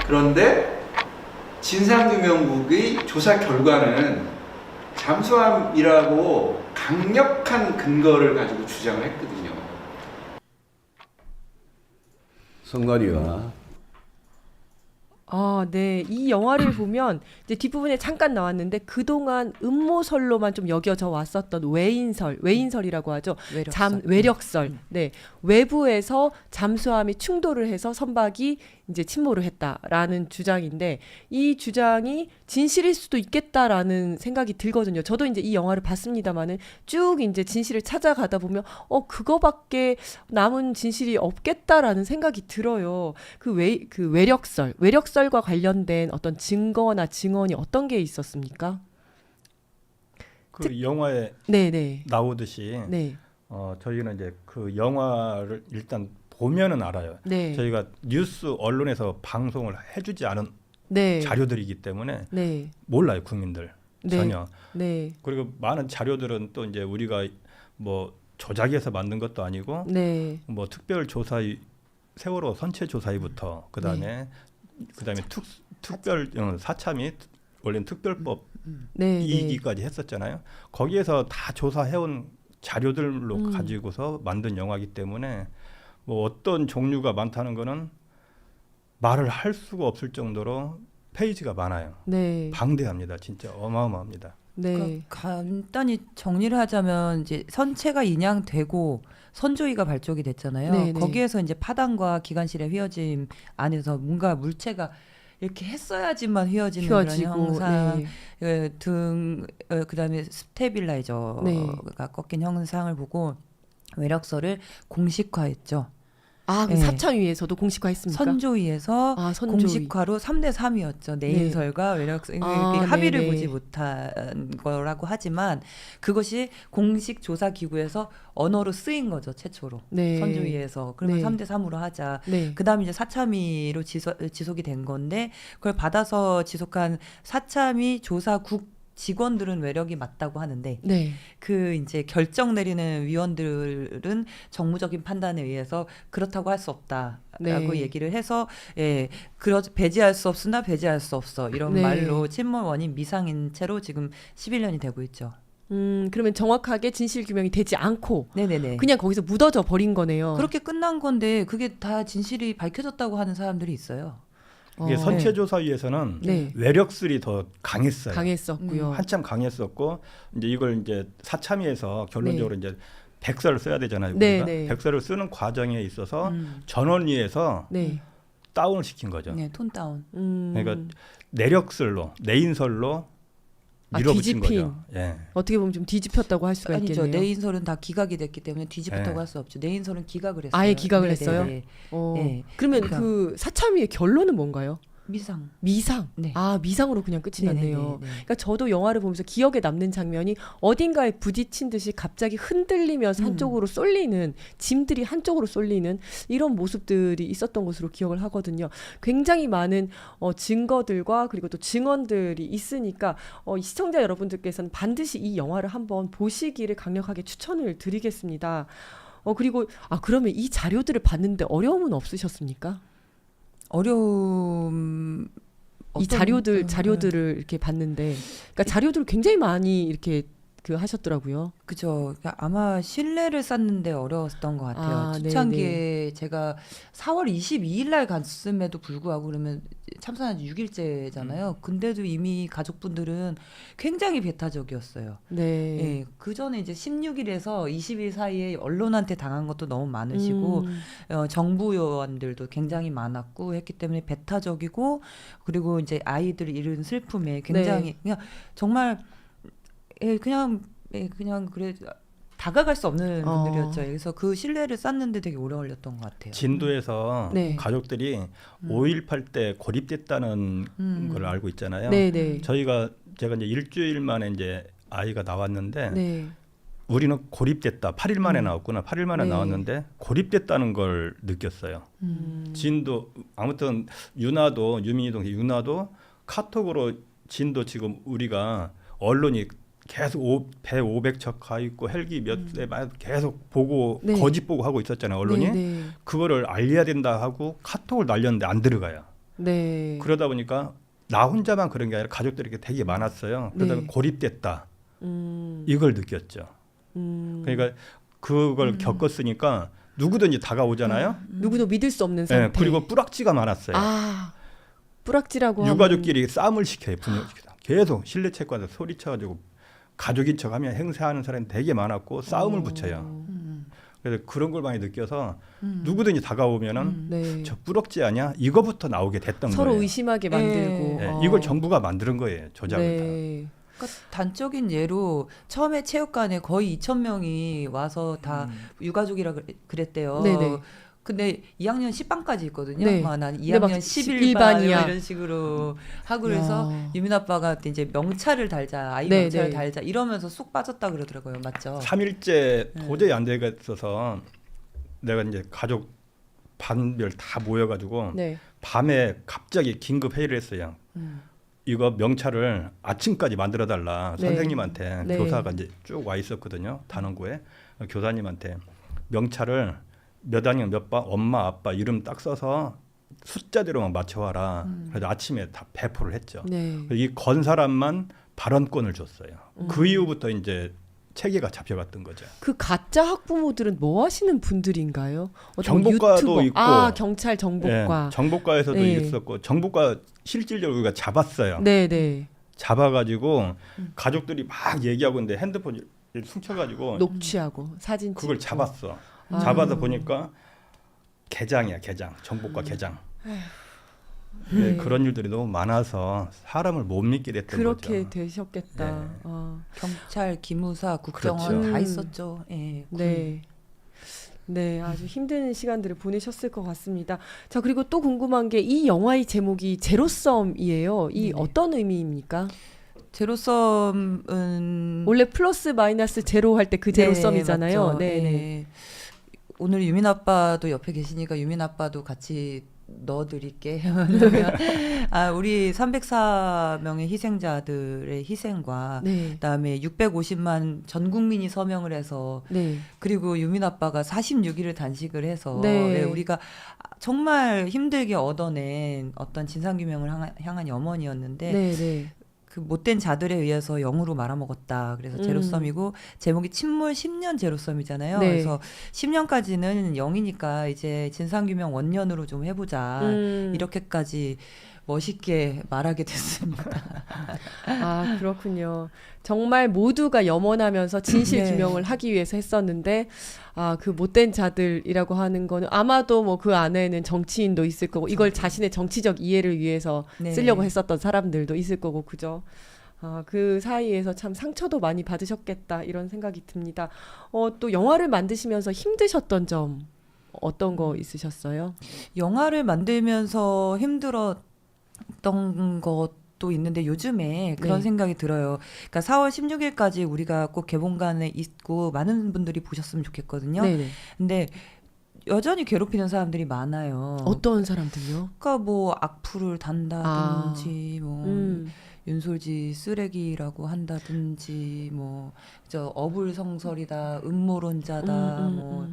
그런데 진상규명국의 조사 결과는 잠수함이라고 강력한 근거를 가지고 주장을 했거든요. 성관이가 네. 이 영화를 보면 이제 뒷부분에 잠깐 나왔는데 그동안 음모설로만 좀 여겨져 왔었던 외인설이라고 하죠. 외력설. 네. 외부에서 잠수함이 충돌을 해서 선박이 이제 침몰을 했다라는 주장인데 이 주장이 진실일 수도 있겠다라는 생각이 들거든요. 저도 이제 이 영화를 봤습니다만은 쭉 이제 진실을 찾아가다 보면 그거밖에 남은 진실이 없겠다라는 생각이 들어요. 그 외력설과 관련된 어떤 증거나 증언이 어떤 게 있었습니까? 그 영화에 네네. 나오듯이 네. 저희는 이제 그 영화를 일단 보면은 알아요. 네. 저희가 뉴스 언론에서 방송을 해주지 않은 네. 자료들이기 때문에 네. 몰라요 국민들 네. 전혀. 네. 그리고 많은 자료들은 또 이제 우리가 뭐 조작해서 만든 것도 아니고 네. 뭐 특별조사위 세월호 선체조사위부터 그다음에 특별 사참이 원래는 특별법 네. 2기까지 했었잖아요. 거기에서 다 조사해온 자료들로 가지고서 만든 영화이기 때문에 뭐 어떤 종류가 많다는 거는 말을 할 수가 없을 정도로 페이지가 많아요. 네. 방대합니다. 진짜 어마어마합니다. 네. 그러니까 간단히 정리를 하자면 이제 선체가 인양되고 선조위가 발족이 됐잖아요. 네네. 거기에서 이제 파단과 기관실의 휘어짐 안에서 뭔가 물체가 이렇게 했어야지만 휘어지는 그런 형상, 네. 그다음에 스테빌라이저가 네. 꺾인 형상을 보고 외력설을 공식화했죠. 그 네. 사참위에서도 공식화했습니까? 선조위에서 선조위. 공식화로 3대 3이었죠. 내인설과 외력설 합의를 네네. 보지 못한 거라고 하지만 그것이 공식 조사 기구에서 언어로 쓰인 거죠. 최초로. 네. 선조위에서. 그러면 네. 3대 3으로 하자. 네. 그다음에 이제 사참위로 지속이 된 건데 그걸 받아서 지속한 사참위 조사국 직원들은 외력이 맞다고 하는데 네. 그 이제 결정 내리는 위원들은 정무적인 판단에 의해서 그렇다고 할 수 없다라고 네. 얘기를 해서 배제할 수 없으나 배제할 수 없어 이런 네. 말로 침몰 원인 미상인 채로 지금 11년이 되고 있죠. 그러면 정확하게 진실 규명이 되지 않고 네네네. 그냥 거기서 묻어져 버린 거네요. 그렇게 끝난 건데 그게 다 진실이 밝혀졌다고 하는 사람들이 있어요. 이게 선체조사위에서는 네. 외력술이 더 강했어요. 강했었고요. 한참 강했었고 이제 이걸 이제 사참위에서 결론적으로 이제 백서를 써야 되잖아요. 네, 우리가. 네. 백서를 쓰는 과정에 있어서 전원위에서 네. 다운을 시킨 거죠. 네, 톤 다운. 그러니까 내력설로 내인설로 밀어붙인 뒤집힌. 거죠. 예. 어떻게 보면 좀 뒤집혔다고 할 수가 아니죠. 있겠네요. 내인설은 다 기각이 됐기 때문에 뒤집혔다고 네. 할 수 없죠. 내인설은 기각을 했어요. 아예 기각을 네네네. 했어요? 네. 그러면 그러니까. 그 사참위의 결론은 뭔가요? 미상. 미상. 네. 미상으로 그냥 끝이 났네요. 네네네. 그러니까 저도 영화를 보면서 기억에 남는 장면이 어딘가에 부딪힌 듯이 갑자기 흔들리면서 한쪽으로 쏠리는 짐들이 한쪽으로 쏠리는 이런 모습들이 있었던 것으로 기억을 하거든요. 굉장히 많은 증거들과 그리고 또 증언들이 있으니까 이 시청자 여러분들께서는 반드시 이 영화를 한번 보시기를 강력하게 추천을 드리겠습니다. 그리고 그러면 이 자료들을 봤는데 어려움은 없으셨습니까? 어려움 이 자료들을 이렇게 봤는데, 그러니까 자료들을 굉장히 많이 이렇게 하셨더라고요. 그죠. 그러니까 아마 신뢰를 쌓는데 어려웠던 것 같아요. 초창기에 제가 4월 22일 날 갔음에도 불구하고 그러면 참사한 지 6일째잖아요. 근데도 이미 가족분들은 굉장히 배타적이었어요. 네. 예, 그 전에 이제 16일에서 20일 사이에 언론한테 당한 것도 너무 많으시고 정부 요원들도 굉장히 많았고 했기 때문에 배타적이고 그리고 이제 아이들 잃은 슬픔에 굉장히 그냥 정말 그냥 그래 다가갈 수 없는 분들이었죠. 그래서 그 신뢰를 쌓는데 되게 오래 걸렸던 것 같아요. 진도에서 네. 가족들이 5.18 때 고립됐다는 걸 알고 있잖아요. 네. 제가 이제 일주일 만에 이제 아이가 나왔는데 네. 우리는 고립됐다. 8일 만에 나왔구나. 8일 만에 네. 나왔는데 고립됐다는 걸 느꼈어요. 진도 아무튼 유민희 동생 윤아도 카톡으로 진도 지금 우리가 언론이 계속 배 500척 가 있고 헬기 몇 대 계속 보고 네. 거짓 보고 하고 있었잖아요. 언론이. 네. 그거를 알려야 된다 하고 카톡을 날렸는데 안 들어가요. 네. 그러다 보니까 나 혼자만 그런 게 아니라 가족들이 되게 많았어요. 그러다가 네. 고립됐다. 이걸 느꼈죠. 그러니까 그걸 겪었으니까 누구든지 다가오잖아요. 누구도 믿을 수 없는 상태. 네, 그리고 뿌락지가 많았어요. 아, 뿌락지라고 유가족끼리 싸움을 시켜요. 분열시켜서. 계속 실내 체육관에서 소리쳐가지고 가족인 척하면 행세하는 사람이 되게 많았고 싸움을 붙여요. 그래서 그런 걸 많이 느껴서 누구든지 다가오면은 네. 저 뿌락지 아니야? 이거부터 나오게 됐던 서로 거예요. 의심하게 만들고. 네, 이걸 정부가 만드는 거예요. 조작을 네. 그러니까 단적인 예로 처음에 체육관에 거의 2,000명이 와서 다 유가족이라 그랬대요. 네네. 근데 2학년 10반까지 있거든요. 네. 난 근데 막 2학년 11 11반 반이야. 이런 식으로 하고 그래서 유민 아빠가 이제 명찰을 달자, 아이 네, 명찰을 네. 달자 이러면서 쑥 빠졌다 그러더라고요. 맞죠? 3일째 네. 도저히 안 되겠어서 내가 이제 가족 반별 다 모여가지고 네. 밤에 갑자기 긴급 회의를 했어요. 이거 명찰을 아침까지 만들어 달라. 네. 선생님한테 네. 교사가 이제 쭉 와 있었거든요. 단원고에 교사님한테 명찰을 몇 학년 몇 반 엄마 아빠 이름 딱 써서 숫자대로만 맞춰와라. 그래서 아침에 다 배포를 했죠. 네. 이 건 사람만 발언권을 줬어요. 그 이후부터 이제 체계가 잡혀갔던 거죠. 그 가짜 학부모들은 뭐 하시는 분들인가요? 어떤 정보과도 유튜버. 있고. 아, 경찰 정보과. 예, 정보과에서도 네. 있었고 정보과 실질적으로 우리가 잡았어요. 네, 네. 잡아가지고 가족들이 막 얘기하고 있는데 핸드폰을 훔쳐가지고 녹취하고 사진 그걸 찍고. 잡았어. 아. 잡아서 보니까 개장이야, 개장. 정보과 개장. 네. 그런 일들이 너무 많아서 사람을 못 믿게 됐던 그렇게 거죠. 되셨겠다. 네. 아, 경찰, 기무사, 국정원 그렇죠. 다 있었죠. 예. 네. 네, 아주 힘든 시간들을 보내셨을 것 같습니다. 자, 그리고 또 궁금한 게 이 영화의 제목이 제로섬이에요. 이 네네. 어떤 의미입니까? 제로섬은 원래 플러스 마이너스 제로 할 때 그 제로섬이잖아요. 맞죠. 네, 네. 네. 오늘 유민 아빠도 옆에 계시니까 유민 아빠도 같이 넣어드릴게. 우리 304명의 희생자들의 희생과 네. 그다음에 650만 전 국민이 서명을 해서 네. 그리고 유민 아빠가 46일을 단식을 해서 네. 우리가 정말 힘들게 얻어낸 어떤 진상규명을 향한 염원이었는데 네, 네. 그 못된 자들에 의해서 영으로 말아먹었다. 그래서 제로섬이고 제목이 침몰 10년 제로섬이잖아요. 네. 그래서 10년까지는 0이니까 이제 진상규명 원년으로 좀 해보자. 이렇게까지 멋있게 말하게 됐습니다. 아, 그렇군요. 정말 모두가 염원하면서 진실 네. 규명을 하기 위해서 했었는데, 아, 그 못된 자들이라고 하는 거는 아마도 뭐 그 안에는 정치인도 있을 거고, 이걸 자신의 정치적 이해를 위해서 네. 쓰려고 했었던 사람들도 있을 거고, 그죠? 아, 그 사이에서 참 상처도 많이 받으셨겠다, 이런 생각이 듭니다. 또 영화를 만드시면서 힘드셨던 점, 어떤 거 있으셨어요? 영화를 만들면서 힘들었던 것도 있는데 요즘에 그런 네. 생각이 들어요. 그러니까 4월 16일까지 우리가 꼭 개봉관에 있고 많은 분들이 보셨으면 좋겠거든요. 네네. 근데 여전히 괴롭히는 사람들이 많아요. 어떤 사람들요? 그러니까 뭐 악플을 단다든지 뭐 음. 윤솔지 쓰레기라고 한다든지 뭐 저 어불성설이다 음모론자다 뭐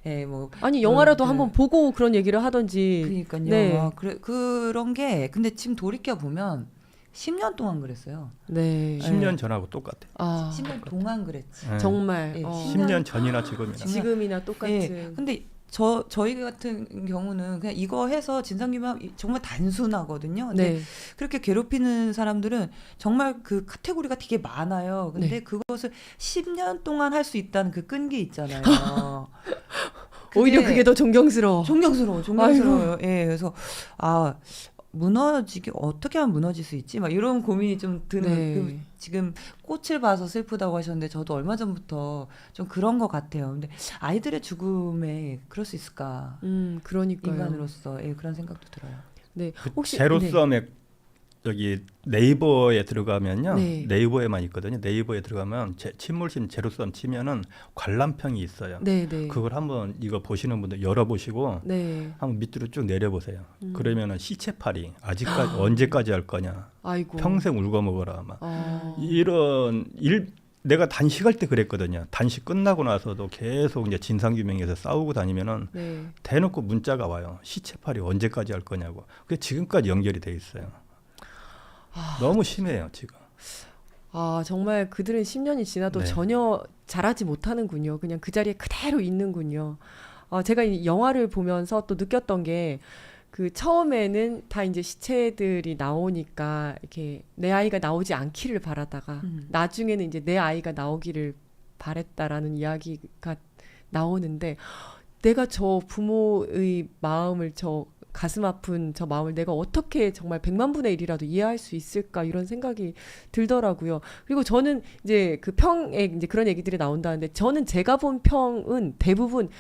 예, 뭐 아니, 영화라도 그- 한번 보고 그런 얘기를 하던지. 그러니까요. 네. 그런 게 근데 지금 돌이켜 보면 10년 동안 그랬어요. 네. 10년 전하고 똑같아요. 아, 10년 동안 그랬지. 네. 정말. 예, 10년 전이나 지금이나. 지금이나 똑같은. 예. 근데 저희 같은 경우는 그냥 이거 해서 진상규명 정말 단순하거든요. 근데 네. 그렇게 괴롭히는 사람들은 정말 그 카테고리가 되게 많아요. 근데 네. 그것을 10년 동안 할 수 있다는 그 끈기 있잖아요. 오히려 그게 더 존경스러워. 존경스러워요. 예, 그래서 무너지기 어떻게 하면 무너질 수 있지? 막 이런 고민이 좀 드는. 네. 지금 꽃을 봐서 슬프다고 하셨는데 저도 얼마 전부터 좀 그런 것 같아요. 근데 아이들의 죽음에 그럴 수 있을까? 그러니까요. 인간으로서 그런 생각도 들어요. 네. 그 혹시 제로섬에 여기 네이버에 들어가면요. 네. 네이버에만 있거든요. 네이버에 들어가면 침몰심 제로섬 치면은 관람평이 있어요. 네, 네. 그걸 한번 이거 보시는 분들 열어보시고 네. 한번 밑으로 쭉 내려보세요. 그러면은 시체팔이 아직까지 언제까지 할 거냐. 아이고. 평생 울고 먹어라. 막 아. 이런 내가 단식할 때 그랬거든요. 단식 끝나고 나서도 계속 이제 진상규명에서 싸우고 다니면은 네. 대놓고 문자가 와요. 시체팔이 언제까지 할 거냐고. 그게 지금까지 연결이 돼 있어요. 너무 심해요 지금. 아, 정말 그들은 10년이 지나도 네. 전혀 자라지 못하는군요. 그냥 그 자리에 그대로 있는군요. 제가 이 영화를 보면서 또 느꼈던 게 그 처음에는 다 이제 시체들이 나오니까 이렇게 내 아이가 나오지 않기를 바라다가 나중에는 이제 내 아이가 나오기를 바랬다라는 이야기가 나오는데 내가 저 부모의 마음을 저 가슴 아픈 저 마음을 내가 어떻게 정말 100만 분의 1이라도 이해할 수 있을까 이런 생각이 들더라고요. 그리고 저는 이제 그 평에 이제 그런 얘기들이 나온다는데 저는 제가 본 평은 대부분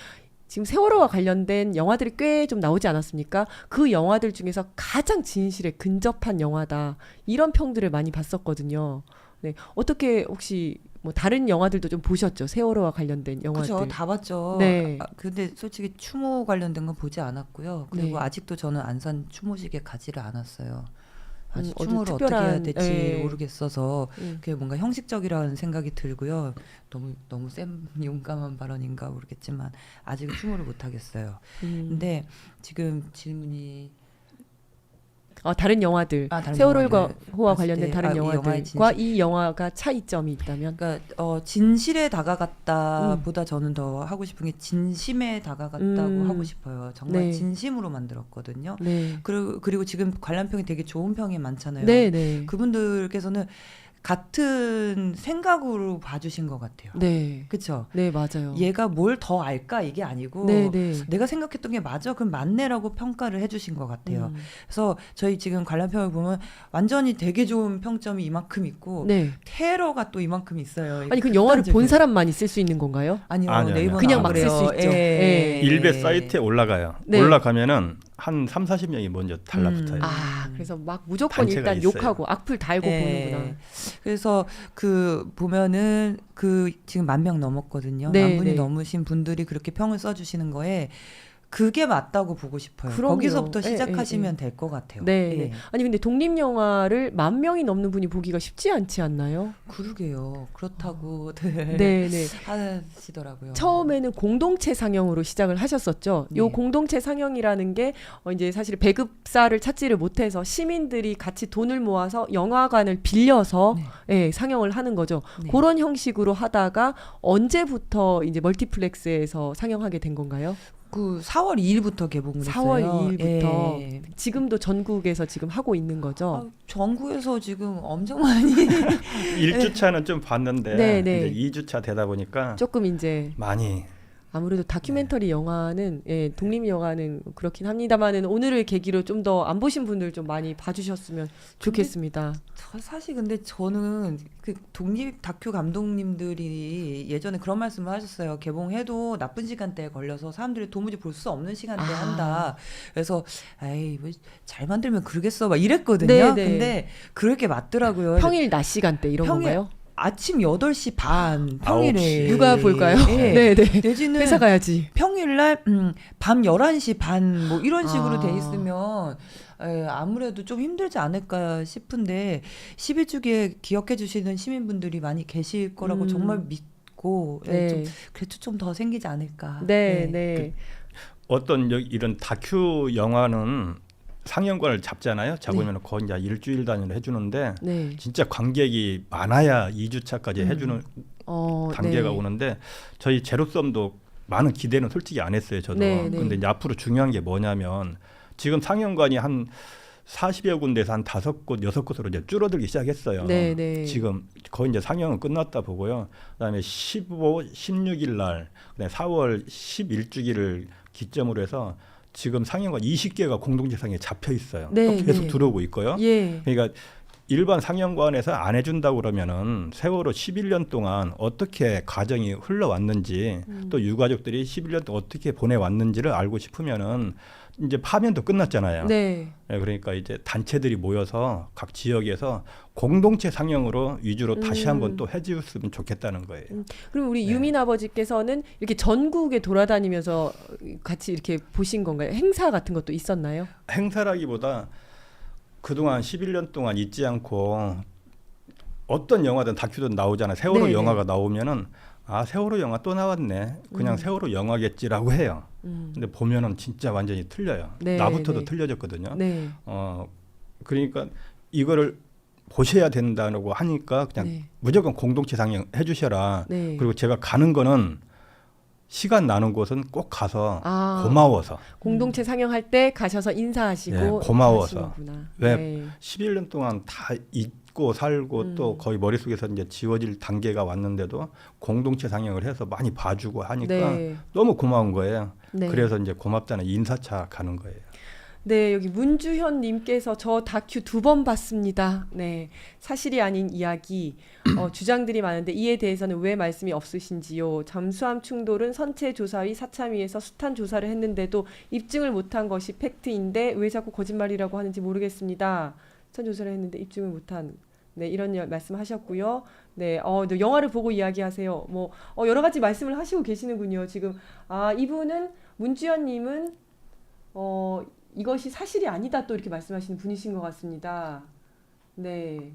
지금 세월호와 관련된 영화들이 꽤 좀 나오지 않았습니까? 그 영화들 중에서 가장 진실에 근접한 영화다. 이런 평들을 많이 봤었거든요. 네. 어떻게 혹시 뭐 다른 영화들도 좀 보셨죠? 세월호와 관련된 영화들. 그죠, 다 봤죠. 네. 근데 솔직히 추모 관련된 건 보지 않았고요. 그리고 네. 아직도 저는 안산 추모식에 가지를 않았어요. 아직 어디 추모를 어떻게 해야 특별한, 될지 예. 모르겠어서 그게 뭔가 형식적이라는 생각이 들고요. 너무 센 용감한 발언인가 모르겠지만 아직은 추모를 못 하겠어요. 근데 지금 질문이 다른 영화들, 다른 세월호와 영화들 관련된 봤을 때, 다른 이 영화의 영화들과 이 영화가 차이점이 있다면? 그러니까 진실에 다가갔다보다 저는 더 하고 싶은 게 진심에 다가갔다고 하고 싶어요. 정말 네. 진심으로 만들었거든요. 네. 그리고 지금 관람평이 되게 좋은 평이 많잖아요. 네, 네. 그분들께서는 같은 생각으로 봐주신 것 같아요. 네. 그렇죠? 네, 맞아요. 얘가 뭘 더 알까 이게 아니고 네, 네. 내가 생각했던 게 맞아 그럼 맞네라고 평가를 해주신 것 같아요. 그래서 저희 지금 관람평을 보면 완전히 되게 좋은 평점이 이만큼 있고 네. 테러가 또 이만큼 있어요. 아니, 그 영화를 본 극단적인. 사람만 있을 수 있는 건가요? 아니요, 아니요, 네이버 그냥 막 쓸 수 있죠. 예. 일베 사이트에 올라가요. 네. 올라가면은 한 3, 40명이 먼저 달라붙어요. 그래서 막 무조건 단체가 일단 있어요. 욕하고 악플 달고 보는구나. 그래서 그 보면은 그 지금 10,000명 넘었거든요. 네, 10,000분이 네. 넘으신 분들이 그렇게 평을 써주시는 거에 그게 맞다고 보고 싶어요. 그럼요. 거기서부터 예, 시작하시면 예, 될 것 같아요. 네, 예. 네. 아니 근데 독립 영화를 10,000명이 넘는 분이 보기가 쉽지 않지 않나요? 그러게요. 그렇다고 네, 네. 하시더라고요. 처음에는 공동체 상영으로 시작을 하셨었죠. 요 네. 공동체 상영이라는 게 이제 사실 배급사를 찾지를 못해서 시민들이 같이 돈을 모아서 영화관을 빌려서 예, 상영을 하는 거죠. 네. 그런 형식으로 하다가 언제부터 이제 멀티플렉스에서 상영하게 된 건가요? 그 4월 2일부터 개봉을 4월 했어요. 2일부터 예. 지금도 전국에서 지금 하고 있는 거죠. 전국에서 지금 엄청 많이 1주차는 좀 봤는데 네, 네. 이제 2주차 되다 보니까 조금 이제 많이 아무래도 다큐멘터리 영화는 독립 영화는 그렇긴 합니다만은 오늘을 계기로 좀 더 안 보신 분들 좀 많이 봐주셨으면 좋겠습니다. 사실 근데 저는 그 독립 다큐 감독님들이 예전에 그런 말씀을 하셨어요. 개봉해도 나쁜 시간대에 걸려서 사람들이 도무지 볼 수 없는 시간대에 한다. 그래서 에이 뭐 잘 만들면 그러겠어 막 이랬거든요. 네, 네. 근데 그렇게 맞더라고요. 평일 낮 시간대 이런 평일 건가요? 아침 8시 반 평일에 9시. 누가 볼까요? 예. 네, 네. 내지는 회사 가야지. 평일날 밤 11시 반 뭐 이런 식으로 아. 돼 있으면 아무래도 좀 힘들지 않을까 싶은데 11주기에 기억해 주시는 시민분들이 많이 계실 거라고 정말 믿고 네. 그래도 좀 더 생기지 않을까. 네, 네. 어떤 이런 다큐 영화는 상영관을 잡잖아요. 잡으면 거의 이제 일주일 단위로 해주는데 네. 진짜 관객이 많아야 2주차까지 해주는 단계가 네. 오는데 저희 제로섬도 많은 기대는 솔직히 안 했어요. 저도. 네, 네. 근데 이제 앞으로 중요한 게 뭐냐면 지금 상영관이 한 40여 군데에서 한 5곳, 6곳으로 이제 줄어들기 시작했어요. 네, 네. 지금 거의 이제 상영은 끝났다 보고요. 그다음에 15, 16일 날, 그다음에 4월 11주기를 기점으로 해서 지금 상영관 20개가 공동체 상에 잡혀 있어요. 네, 또 계속 네. 들어오고 있고요. 예. 그러니까 일반 상영관에서 안 해준다고 그러면은 세월호 11년 동안 어떻게 가정이 흘러왔는지 또 유가족들이 11년 동안 어떻게 보내왔는지를 알고 싶으면은 이제 파면도 끝났잖아요. 네. 네, 그러니까 이제 단체들이 모여서 각 지역에서 공동체 상영으로 위주로 다시 한번 또 해주셨으면 좋겠다는 거예요. 그럼 우리 네. 유민 아버지께서는 이렇게 전국에 돌아다니면서 같이 이렇게 보신 건가요? 행사 같은 것도 있었나요? 행사라기보다 그동안 11년 동안 잊지 않고 어떤 영화든 다큐든 나오잖아요. 세월호 네네. 영화가 나오면은 아 세월호 영화 또 나왔네. 그냥 세월호 영화겠지라고 해요. 근데 보면은 진짜 완전히 틀려요. 네, 나부터도 네. 틀려졌거든요. 네. 그러니까 이거를 보셔야 된다고 하니까 그냥 네. 무조건 공동체 상영 해주셔라. 네. 그리고 제가 가는 거는 시간 나는 곳은 꼭 가서 아. 고마워서. 공동체 상영할 때 가셔서 인사하시고 예, 고마워서. 하시는구나. 왜 네. 11년 동안 다 잊고 살고 또 거의 머릿속에서 이제 지워질 단계가 왔는데도 공동체 상영을 해서 많이 봐주고 하니까 네. 너무 고마운 거예요. 네. 그래서 이제 고맙다는 인사차 가는 거예요. 네, 여기 문주현 님께서 저 다큐 2번 봤습니다. 네. 사실이 아닌 이야기, 주장들이 많은데 이에 대해서는 왜 말씀이 없으신지요? 잠수함 충돌은 선체 조사위 사참위에서 수탄 조사를 했는데도 입증을 못한 것이 팩트인데 왜 자꾸 거짓말이라고 하는지 모르겠습니다. 수탄 조사를 했는데 입증을 못한 네, 이런 말씀하셨고요. 네, 영화를 보고 이야기하세요. 뭐 여러 가지 말씀을 하시고 계시는군요. 지금 이분은 문주현 님은 이것이 사실이 아니다 또 이렇게 말씀하시는 분이신 것 같습니다. 네.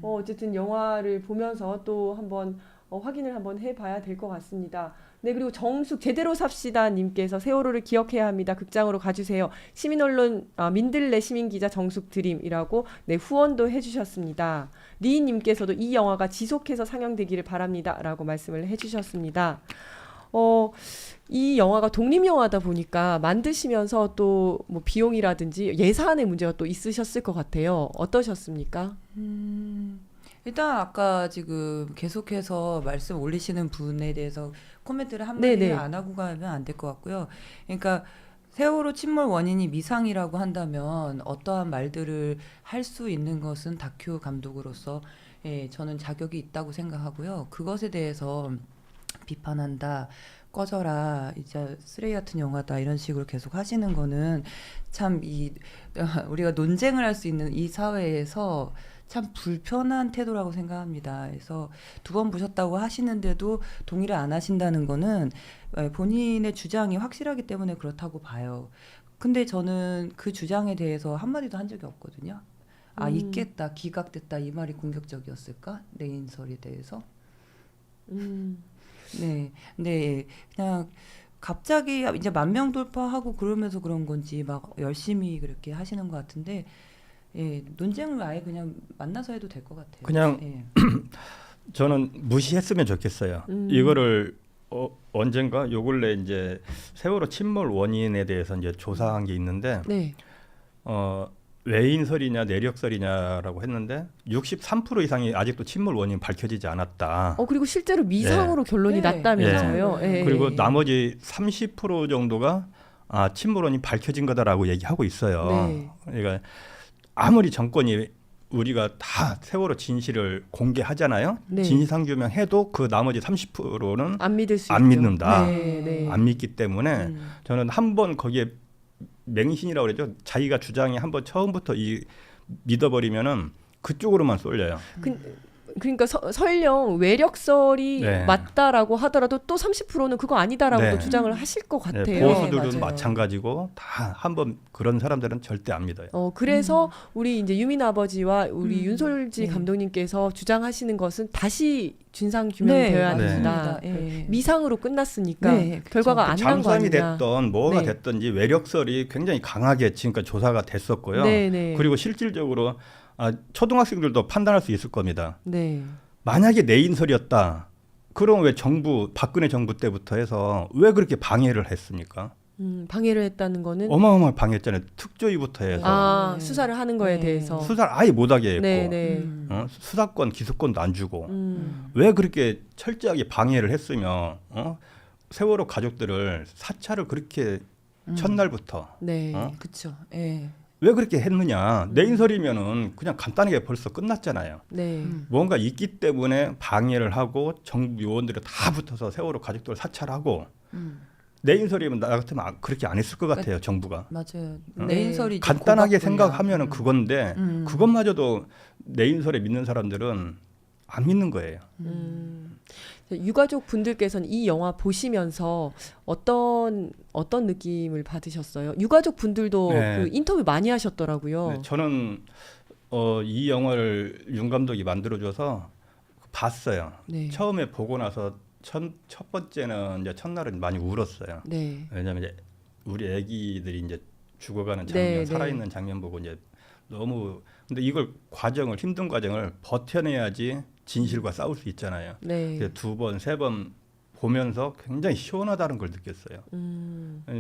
어쨌든 영화를 보면서 또 한번 확인을 한번 해봐야 될 것 같습니다. 네, 그리고 정숙 제대로 삽시다 님께서 세월호를 기억해야 합니다. 극장으로 가주세요. 시민언론 민들레 시민기자 정숙 드림이라고 네, 후원도 해주셨습니다. 리인 님께서도 이 영화가 지속해서 상영되기를 바랍니다라고 말씀을 해주셨습니다. 이 영화가 독립영화다 보니까 만드시면서 또 뭐 비용이라든지 예산의 문제가 또 있으셨을 것 같아요. 어떠셨습니까? 일단 아까 지금 계속해서 말씀 올리시는 분에 대해서 코멘트를 한마디를 네네. 안 하고 가면 안 될 것 같고요. 그러니까 세월호 침몰 원인이 미상이라고 한다면 어떠한 말들을 할 수 있는 것은 다큐 감독으로서 저는 자격이 있다고 생각하고요. 그것에 대해서 비판한다, 꺼져라, 이제 쓰레기 같은 영화다 이런 식으로 계속 하시는 거는 참 우리가 논쟁을 할 수 있는 이 사회에서 참 불편한 태도라고 생각합니다. 그래서 2번 보셨다고 하시는데도 동의를 안 하신다는 거는 본인의 주장이 확실하기 때문에 그렇다고 봐요. 근데 저는 그 주장에 대해서 한마디도 한 적이 없거든요. 있겠다, 기각됐다 이 말이 공격적이었을까? 내인설에 대해서. 네, 근데 그냥 갑자기 이제 10,000명 돌파하고 그러면서 그런 건지 막 열심히 그렇게 하시는 것 같은데, 논쟁을 아예 그냥 만나서 해도 될 것 같아요. 그냥 저는 무시했으면 좋겠어요. 이거를 언젠가 요 근래 이제 세월호 침몰 원인에 대해서 이제 조사한 게 있는데 네. 외인설이냐 내력설이냐라고 했는데 63% 이상이 아직도 침몰 원인 밝혀지지 않았다. 그리고 실제로 미상으로 결론이 네. 났다면서요. 예. 그리고 나머지 30% 정도가 침몰 원인 밝혀진 거다라고 얘기하고 있어요. 네. 그러니까 아무리 정권이 우리가 다 세월호 진실을 공개하잖아요. 네. 진상규명해도 그 나머지 30%는 안 믿을 수 안 있죠. 믿는다. 네, 네. 안 믿기 때문에 저는 한번 거기에 맹신이라고 그러죠. 자기가 주장이 한번 처음부터 믿어버리면은 그쪽으로만 쏠려요. 그러니까 설령 외력설이 네. 맞다라고 하더라도 또 30%는 그거 아니다라고 네. 또 주장을 하실 것 같아요. 네, 보수들은 맞아요. 마찬가지고 다 한번 그런 사람들은 절대 안 믿어요. 그래서 우리 이제 유민 아버지와 우리 윤솔지 네. 감독님께서 주장하시는 것은 다시 진상 규명되어야 네. 된다. 맞습니다. 미상으로 끝났으니까 네, 그쵸. 결과가 안 난 거 잠수함이 아니냐. 됐던 뭐가 네. 됐든지 외력설이 굉장히 강하게 지금까지 조사가 됐었고요. 네, 네. 그리고 실질적으로 초등학생들도 판단할 수 있을 겁니다. 네. 만약에 내인설이었다. 그럼 왜 박근혜 정부 때부터 해서 왜 그렇게 방해를 했습니까? 방해를 했다는 거는 어마어마하게 방해했잖아요. 특조위부터 해서 네. 수사를 하는 거에 네. 대해서. 수사를 아예 못하게 했고 네, 네. 수사권, 기소권도 안 주고 왜 왜 그렇게 철저하게 방해를 했으며 세월호 가족들을 사찰을 그렇게 첫날부터 네. 그렇죠. 예. 왜 그렇게 했느냐. 내인설이면은 그냥 간단하게 벌써 끝났잖아요. 네. 뭔가 있기 때문에 방해를 하고 정부 요원들이 다 붙어서 세월호 가족들을 사찰하고 내인설이면 나 같으면 그렇게 안 했을 것 같아요. 정부가. 맞아요. 네. 내인설이 이제 간단하게 고각분량. 생각하면은 그건데 그것마저도 내인설에 믿는 사람들은 안 믿는 거예요. 유가족 분들께서는 이 영화 보시면서 어떤 느낌을 받으셨어요? 유가족 분들도 네. 그 인터뷰 많이 하셨더라고요. 네, 저는 이 영화를 윤 감독이 만들어줘서 봤어요. 네. 처음에 보고 나서 첫 번째는 이제 첫날은 많이 울었어요. 네. 왜냐하면 이제 우리 아기들이 이제 죽어가는 장면, 네, 네. 살아있는 장면 보고 이제 너무 근데 이걸 힘든 과정을 버텨내야지 진실과 싸울 수 있잖아요. 네. 그래서 2번, 3번 보면서 굉장히 시원하다는 걸 느꼈어요.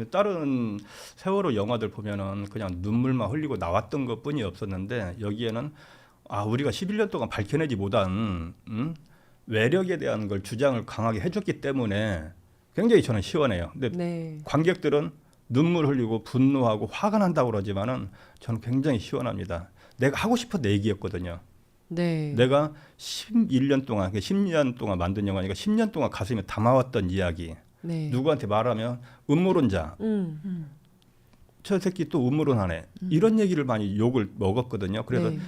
다른 세월호 영화들 보면은 그냥 눈물만 흘리고 나왔던 것뿐이 없었는데 여기에는 우리가 11년 동안 밝혀내지 못한 외력에 대한 걸 주장을 강하게 해줬기 때문에 굉장히 저는 시원해요. 근데 네. 관객들은 눈물 흘리고 분노하고 화가 난다고 그러지만은 저는 굉장히 시원합니다. 내가 하고 싶었던 얘기였거든요. 네. 내가 11년 동안, 10년 동안 만든 영화니까 10년 동안 가슴에 담아왔던 이야기. 네. 누구한테 말하면 음모론자. 저 새끼 또 음모론하네. 이런 얘기를 많이 욕을 먹었거든요. 그래서 네.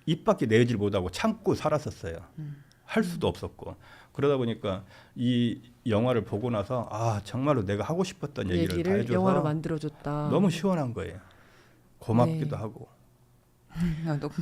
입 밖에 내질 못하고 참고 살았었어요. 할 수도 없었고. 그러다 보니까 이 영화를 보고 나서 정말로 내가 하고 싶었던 얘기를 다 해줘서 영화로 만들어줬다. 너무 시원한 거예요. 고맙기도 네. 하고. 너무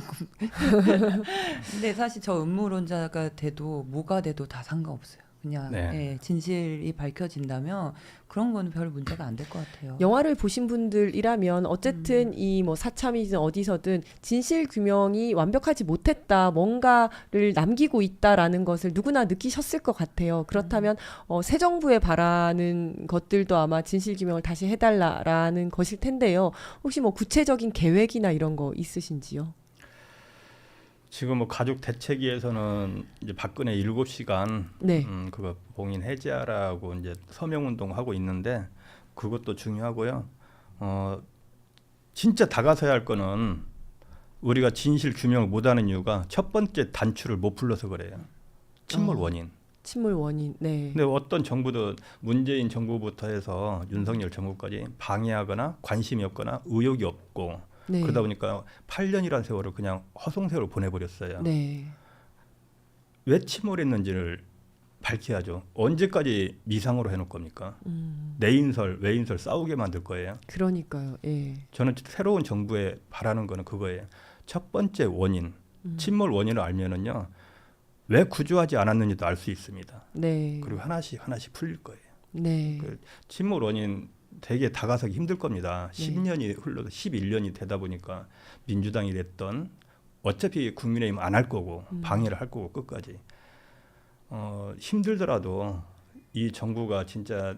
근데 사실 저 음모론자가 돼도 뭐가 돼도 다 상관없어요. 그냥 네. 진실이 밝혀진다면 그런 거는 별 문제가 안 될 것 같아요. 영화를 보신 분들이라면 어쨌든 이 뭐 사참이든 어디서든 진실 규명이 완벽하지 못했다, 뭔가를 남기고 있다라는 것을 누구나 느끼셨을 것 같아요. 그렇다면 새 정부에 바라는 것들도 아마 진실 규명을 다시 해달라라는 것일 텐데요. 혹시 뭐 구체적인 계획이나 이런 거 있으신지요? 지금 뭐 가족 대책위에서는 이제 박근혜 7시간 네. 그거 봉인 해제하라고 이제 서명 운동하고 있는데 그것도 중요하고요. 진짜 다가서야 할 거는 우리가 진실 규명을 못하는 이유가 첫 번째 단추를 못 풀러서 그래요. 침몰 원인. 침몰 원인. 네. 근데 어떤 정부도 문재인 정부부터 해서 윤석열 정부까지 방해하거나 관심이 없거나 의욕이 없고 네. 그러다 보니까 8년이라는 세월을 그냥 허송세월을 보내버렸어요. 네. 왜 침몰했는지를 밝혀야죠. 언제까지 미상으로 해놓을 겁니까? 내인설, 외인설 싸우게 만들 거예요. 그러니까요. 예. 저는 새로운 정부에 바라는 거는 그거예요. 첫 번째 원인, 침몰 원인을 알면은요. 왜 구조하지 않았는지도 알 수 있습니다. 네. 그리고 하나씩 풀릴 거예요. 네. 그 침몰 원인 되게 다가서기 힘들 겁니다. 네. 10년이 흘러서 11년이 되다 보니까 민주당이 됐던 어차피 국민의힘 안 할 거고 방해를 할 거고 끝까지 힘들더라도 이 정부가 진짜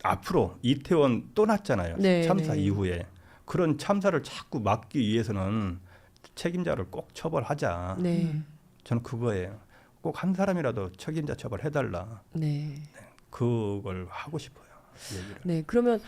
앞으로 이태원 또 났잖아요. 네, 참사 네. 이후에 그런 참사를 자꾸 막기 위해서는 책임자를 꼭 처벌하자. 네. 저는 그거예요. 꼭 한 사람이라도 책임자 처벌해달라. 네. 그걸 하고 싶어요. 얘기를. 네, 그러면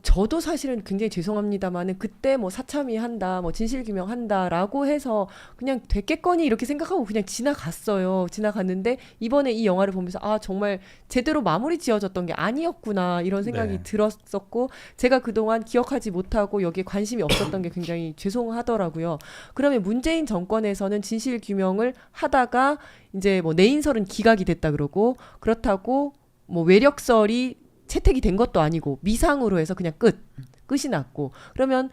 저도 사실은 굉장히 죄송합니다만은 그때 뭐 사참위 한다, 뭐 진실 규명 한다라고 해서 그냥 됐겠거니 이렇게 생각하고 그냥 지나갔어요. 지나갔는데 이번에 이 영화를 보면서 정말 제대로 마무리 지어졌던 게 아니었구나 이런 생각이 네. 들었었고 제가 그동안 기억하지 못하고 여기에 관심이 없었던 게 굉장히 죄송하더라고요. 그러면 문재인 정권에서는 진실 규명을 하다가 이제 뭐 내인설은 기각이 됐다 그러고 그렇다고 뭐 외력설이 채택이 된 것도 아니고 미상으로 해서 그냥 끝이 났고 그러면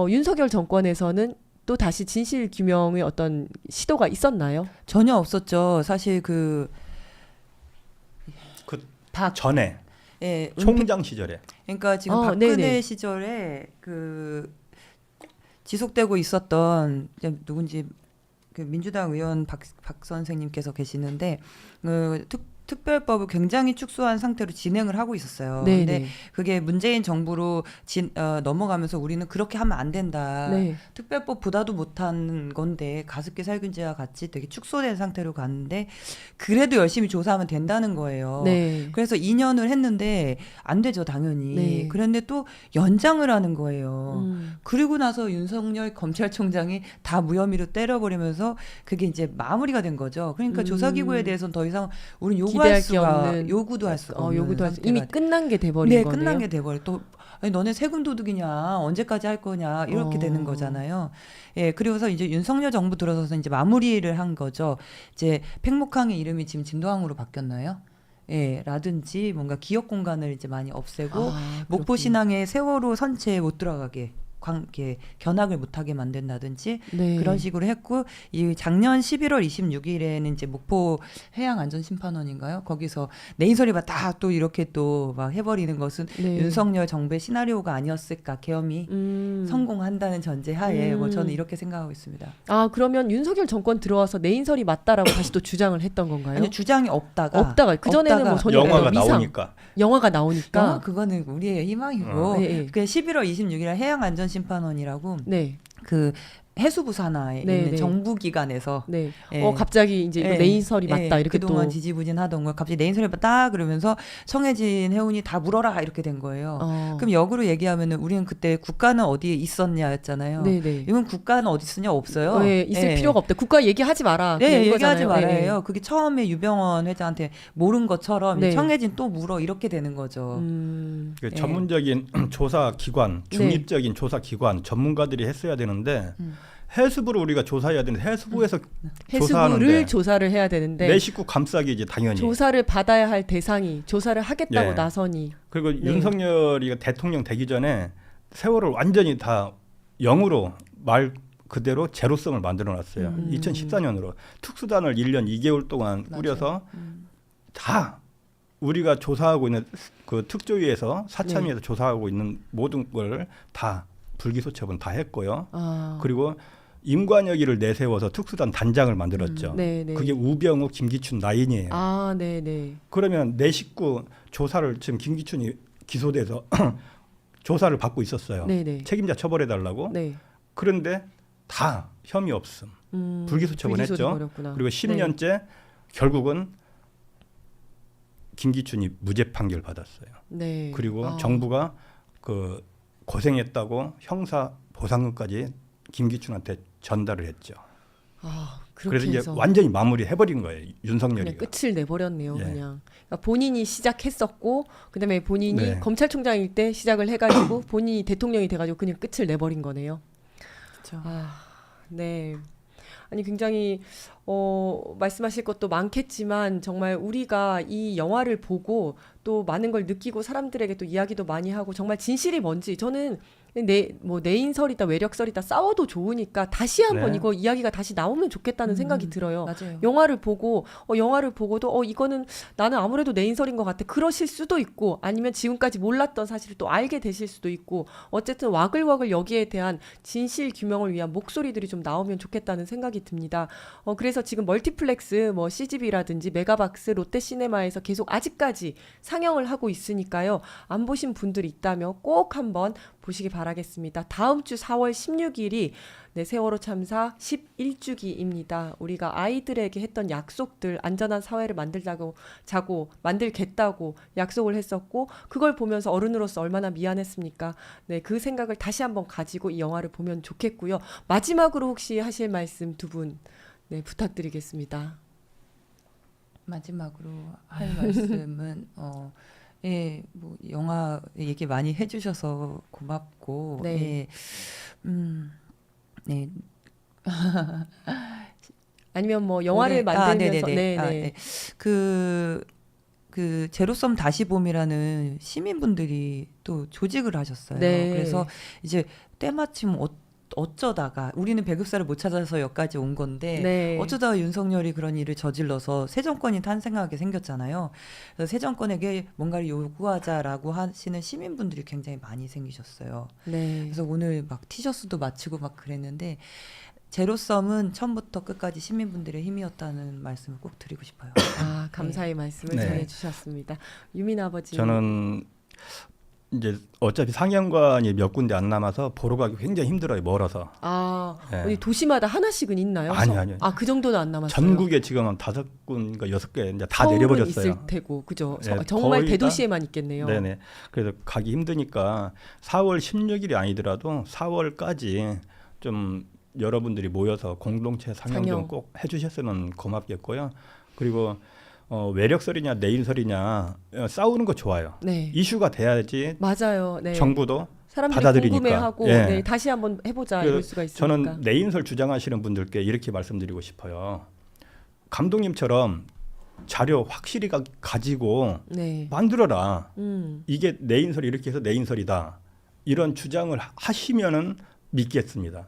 윤석열 정권에서는 또 다시 진실 규명의 어떤 시도가 있었나요? 전혀 없었죠. 사실 전에 예, 총장 시절에 그러니까 지금 네네. 박근혜 시절에 지속되고 있었던 누군지 민주당 의원 박 선생님께서 계시는데 특별법을 굉장히 축소한 상태로 진행을 하고 있었어요. 네네. 근데 그게 문재인 정부로 넘어가면서 우리는 그렇게 하면 안 된다. 네. 특별법보다도 못한 건데 가습기 살균제와 같이 되게 축소된 상태로 갔는데 그래도 열심히 조사하면 된다는 거예요. 네. 그래서 2년을 했는데 안 되죠, 당연히. 네. 그런데 또 연장을 하는 거예요. 그리고 나서 윤석열 검찰총장이 다 무혐의로 때려버리면서 그게 이제 마무리가 된 거죠. 그러니까 조사기구에 대해서는 더 이상 우리는 기대할 게 없는 요구도 할 수가 없는 요구도 할 수, 상태가 이미 끝난 게 돼버린 네, 거네요. 끝난 게 돼버려. 또 아니, 너네 세금 도둑이냐? 언제까지 할 거냐? 이렇게 되는 거잖아요. 예, 그리고서 이제 윤석열 정부 들어서서 이제 마무리를 한 거죠. 이제 팽목항의 이름이 지금 진도항으로 바뀌었나요? 예, 라든지 뭔가 기업 공간을 이제 많이 없애고 목포 신항의 세월호 선체에 못 들어가게 이렇게 견학을 못하게 만든다든지 네. 그런 식으로 했고 이 작년 11월 26일에는 이제 목포 해양안전심판원인가요? 거기서 내인설이가 다 또 이렇게 또 막 해버리는 것은 네. 윤석열 정부의 시나리오가 아니었을까 계엄이 성공한다는 전제하에 뭐 저는 이렇게 생각하고 있습니다. 아 그러면 윤석열 정권 들어와서 내인설이 맞다라고 다시 또 주장을 했던 건가요? 아니 주장이 없다가 그 전에는 뭐 전혀 영화가 미상, 나오니까. 영화가 나오니까. 영화 그거는 우리의 희망이고 네, 네. 그 11월 26일 해양안전심판원이라고 네. 그 해수부 산하에 네, 있는 네. 정부기관에서 네. 예. 갑자기 이제 이거 예, 내인설이 맞다 예, 이렇게 그동안 또. 지지부진하던 걸 갑자기 내인설이 맞다 그러면서 청해진 해운이 다 물어라 이렇게 된 거예요. 그럼 역으로 얘기하면은 우리는 그때 국가는 어디에 있었냐였잖아요. 네네. 이건 국가는 어디 있으냐 없어요. 네, 있을 예. 필요가 없다. 국가 얘기하지 마라. 그냥 네, 이거잖아요. 얘기하지 말아야 예, 해요. 그게 처음에 유병원 회장한테 모른 것처럼 네. 청해진 또 물어 이렇게 되는 거죠. 그 예. 전문적인 조사 기관, 네. 중립적인 조사 기관, 전문가들이 했어야 되는데 해수부를 우리가 조사해야 되는데 해수부에서 해수부를 조사하는데 조사를 해야 되는데 내 식구 감싸기지 당연히. 조사를 받아야 할 대상이 조사를 하겠다고 예. 나서니. 그리고 네. 윤석열이 대통령 되기 전에 세월을 완전히 다 0으로 말 그대로 제로성을 만들어놨어요. 2014년으로 특수단을 1년 2개월 동안 맞아요. 꾸려서 다 우리가 조사하고 있는 그 특조위에서 사참위에서 조사하고 있는 모든 걸 다 불기소처분 다 했고요. 그리고 임관여기를 내세워서 특수단 단장을 만들었죠. 네네. 그게 우병우, 김기춘 라인이에요. 아, 네네. 그러면 내 식구 조사를 지금 김기춘이 기소돼서 조사를 받고 있었어요. 네네. 책임자 처벌해달라고. 네. 그런데 다 혐의 없음. 불기소 처분했죠. 불기소돼버렸구나. 그리고 10년째 결국은 김기춘이 무죄 판결 받았어요. 네. 그리고 정부가 그 고생했다고 형사 보상금까지 김기춘한테 전달을 했죠. 그렇게 그래서 이제 해서 완전히 마무리해버린 거예요. 윤석열이. 그냥 끝을 내버렸네요. 예. 그냥 그러니까 본인이 시작했었고 그다음에 본인이 네. 검찰총장일 때 시작을 해가지고 본인이 대통령이 돼가지고 그냥 끝을 내버린 거네요. 그렇죠. 네. 아니 굉장히 말씀하실 것도 많겠지만 정말 우리가 이 영화를 보고 또 많은 걸 느끼고 사람들에게 또 이야기도 많이 하고 정말 진실이 뭔지 저는 내인설이다 외력설이다 싸워도 좋으니까 다시 한번 네. 이거 이야기가 다시 나오면 좋겠다는 생각이 들어요. 맞아요. 영화를 보고도 이거는 나는 아무래도 내인설인 것 같아. 그러실 수도 있고 아니면 지금까지 몰랐던 사실을 또 알게 되실 수도 있고 어쨌든 와글와글 여기에 대한 진실 규명을 위한 목소리들이 좀 나오면 좋겠다는 생각이 듭니다. 그래서 지금 멀티플렉스 CGV라든지 메가박스 롯데시네마에서 계속 아직까지 상영을 하고 있으니까요. 안 보신 분들이 있다면 꼭 한번 보시기 바라겠습니다. 다음 주 4월 16일이 세월호 참사 11주기입니다. 우리가 아이들에게 했던 약속들 안전한 사회를 만들겠다고 약속을 했었고 그걸 보면서 어른으로서 얼마나 미안했습니까? 네, 그 생각을 다시 한번 가지고 이 영화를 보면 좋겠고요. 마지막으로 혹시 하실 말씀 두 분 부탁드리겠습니다. 마지막으로 할 말씀은 예, 뭐 영화 얘기 많이 해주셔서 고맙고, 네. 예, 네, 아니면 뭐 영화를 만들면서 네. 그 제로섬 다시 봄이라는 시민분들이 또 조직을 하셨어요. 네. 그래서 이제 때마침 어쩌다가 우리는 배급사를 못 찾아서 여기까지 온 건데 네. 어쩌다가 윤석열이 그런 일을 저질러서 새 정권이 탄생하게 생겼잖아요. 그래서 새 정권에게 뭔가를 요구하자라고 하시는 시민분들이 굉장히 많이 생기셨어요. 네. 그래서 오늘 막 티셔츠도 마치고 막 그랬는데 제로섬은 처음부터 끝까지 시민분들의 힘이었다는 말씀을 꼭 드리고 싶어요. 감사의 말씀을 네. 전해주셨습니다. 유민 아버지. 저는 이제 어차피 상영관이 몇 군데 안 남아서 보러 가기 굉장히 힘들어요. 멀어서. 네. 어디 도시마다 하나씩은 있나요? 아니요. 그 정도는 안 남았어요. 전국에 지금 한 5군가 6개 이제 다 서울은 내려버렸어요. 있을 테고, 그죠? 네, 정말 거의 대도시에만 있겠네요. 네네. 그래서 가기 힘드니까 4월 16일이 아니더라도 4월까지 좀 여러분들이 모여서 공동체 상영 좀 꼭 해주셨으면 고맙겠고요. 그리고 외력설이냐 내인설이냐 싸우는 거 좋아요. 네. 이슈가 돼야지 맞아요. 네. 정부도 사람들이 받아들이니까. 궁금해하고 예. 다시 한번 해보자 이럴 수가 있으니까. 저는 내인설 주장하시는 분들께 이렇게 말씀드리고 싶어요. 감독님처럼 자료 확실히 가지고 네. 만들어라. 음. 이게 내인설이 이렇게 해서 내인설이다. 이런 주장을 하시면은 믿겠습니다.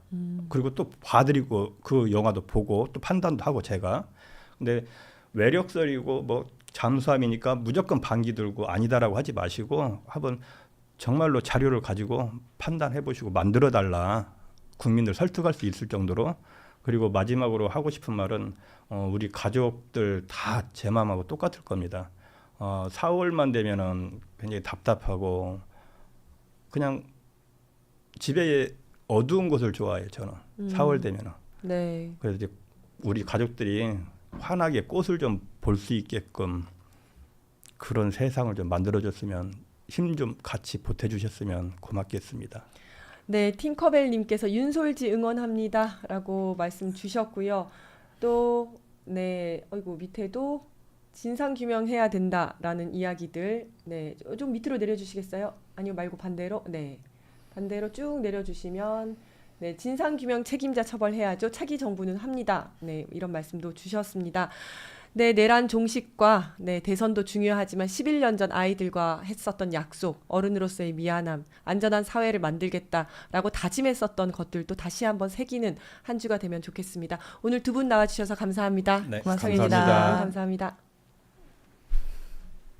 그리고 또 봐드리고 그 영화도 보고 또 판단도 하고 제가. 근데 외력설이고 뭐 잠수함이니까 무조건 반기 들고 아니다라고 하지 마시고 한번 정말로 자료를 가지고 판단해 보시고 만들어 달라. 국민들 설득할 수 있을 정도로. 그리고 마지막으로 하고 싶은 말은 우리 가족들 다 제 마음하고 똑같을 겁니다. 4월만 되면은 굉장히 답답하고 그냥 집에 어두운 곳을 좋아해요. 저는 4월 되면은. 네. 그래서 이제 우리 가족들이 환하게 꽃을 좀 볼 수 있게끔 그런 세상을 좀 만들어줬으면 힘 좀 같이 보태주셨으면 고맙겠습니다. 네, 팅커벨님께서 윤솔지 응원합니다라고 말씀 주셨고요. 또 네, 어이구 밑에도 진상 규명해야 된다라는 이야기들, 네, 좀 밑으로 내려주시겠어요? 아니요 말고 반대로, 네, 반대로 쭉 내려주시면, 네, 진상 규명 책임자 처벌해야죠. 차기 정부는 합니다. 네, 이런 말씀도 주셨습니다. 네, 내란 종식과 네, 대선도 중요하지만 11년 전 아이들과 했었던 약속, 어른으로서의 미안함, 안전한 사회를 만들겠다라고 다짐했었던 것들도 다시 한번 새기는 한 주가 되면 좋겠습니다. 오늘 두 분 나와주셔서 감사합니다. 네, 고맙습니다. 감사합니다. 감사합니다.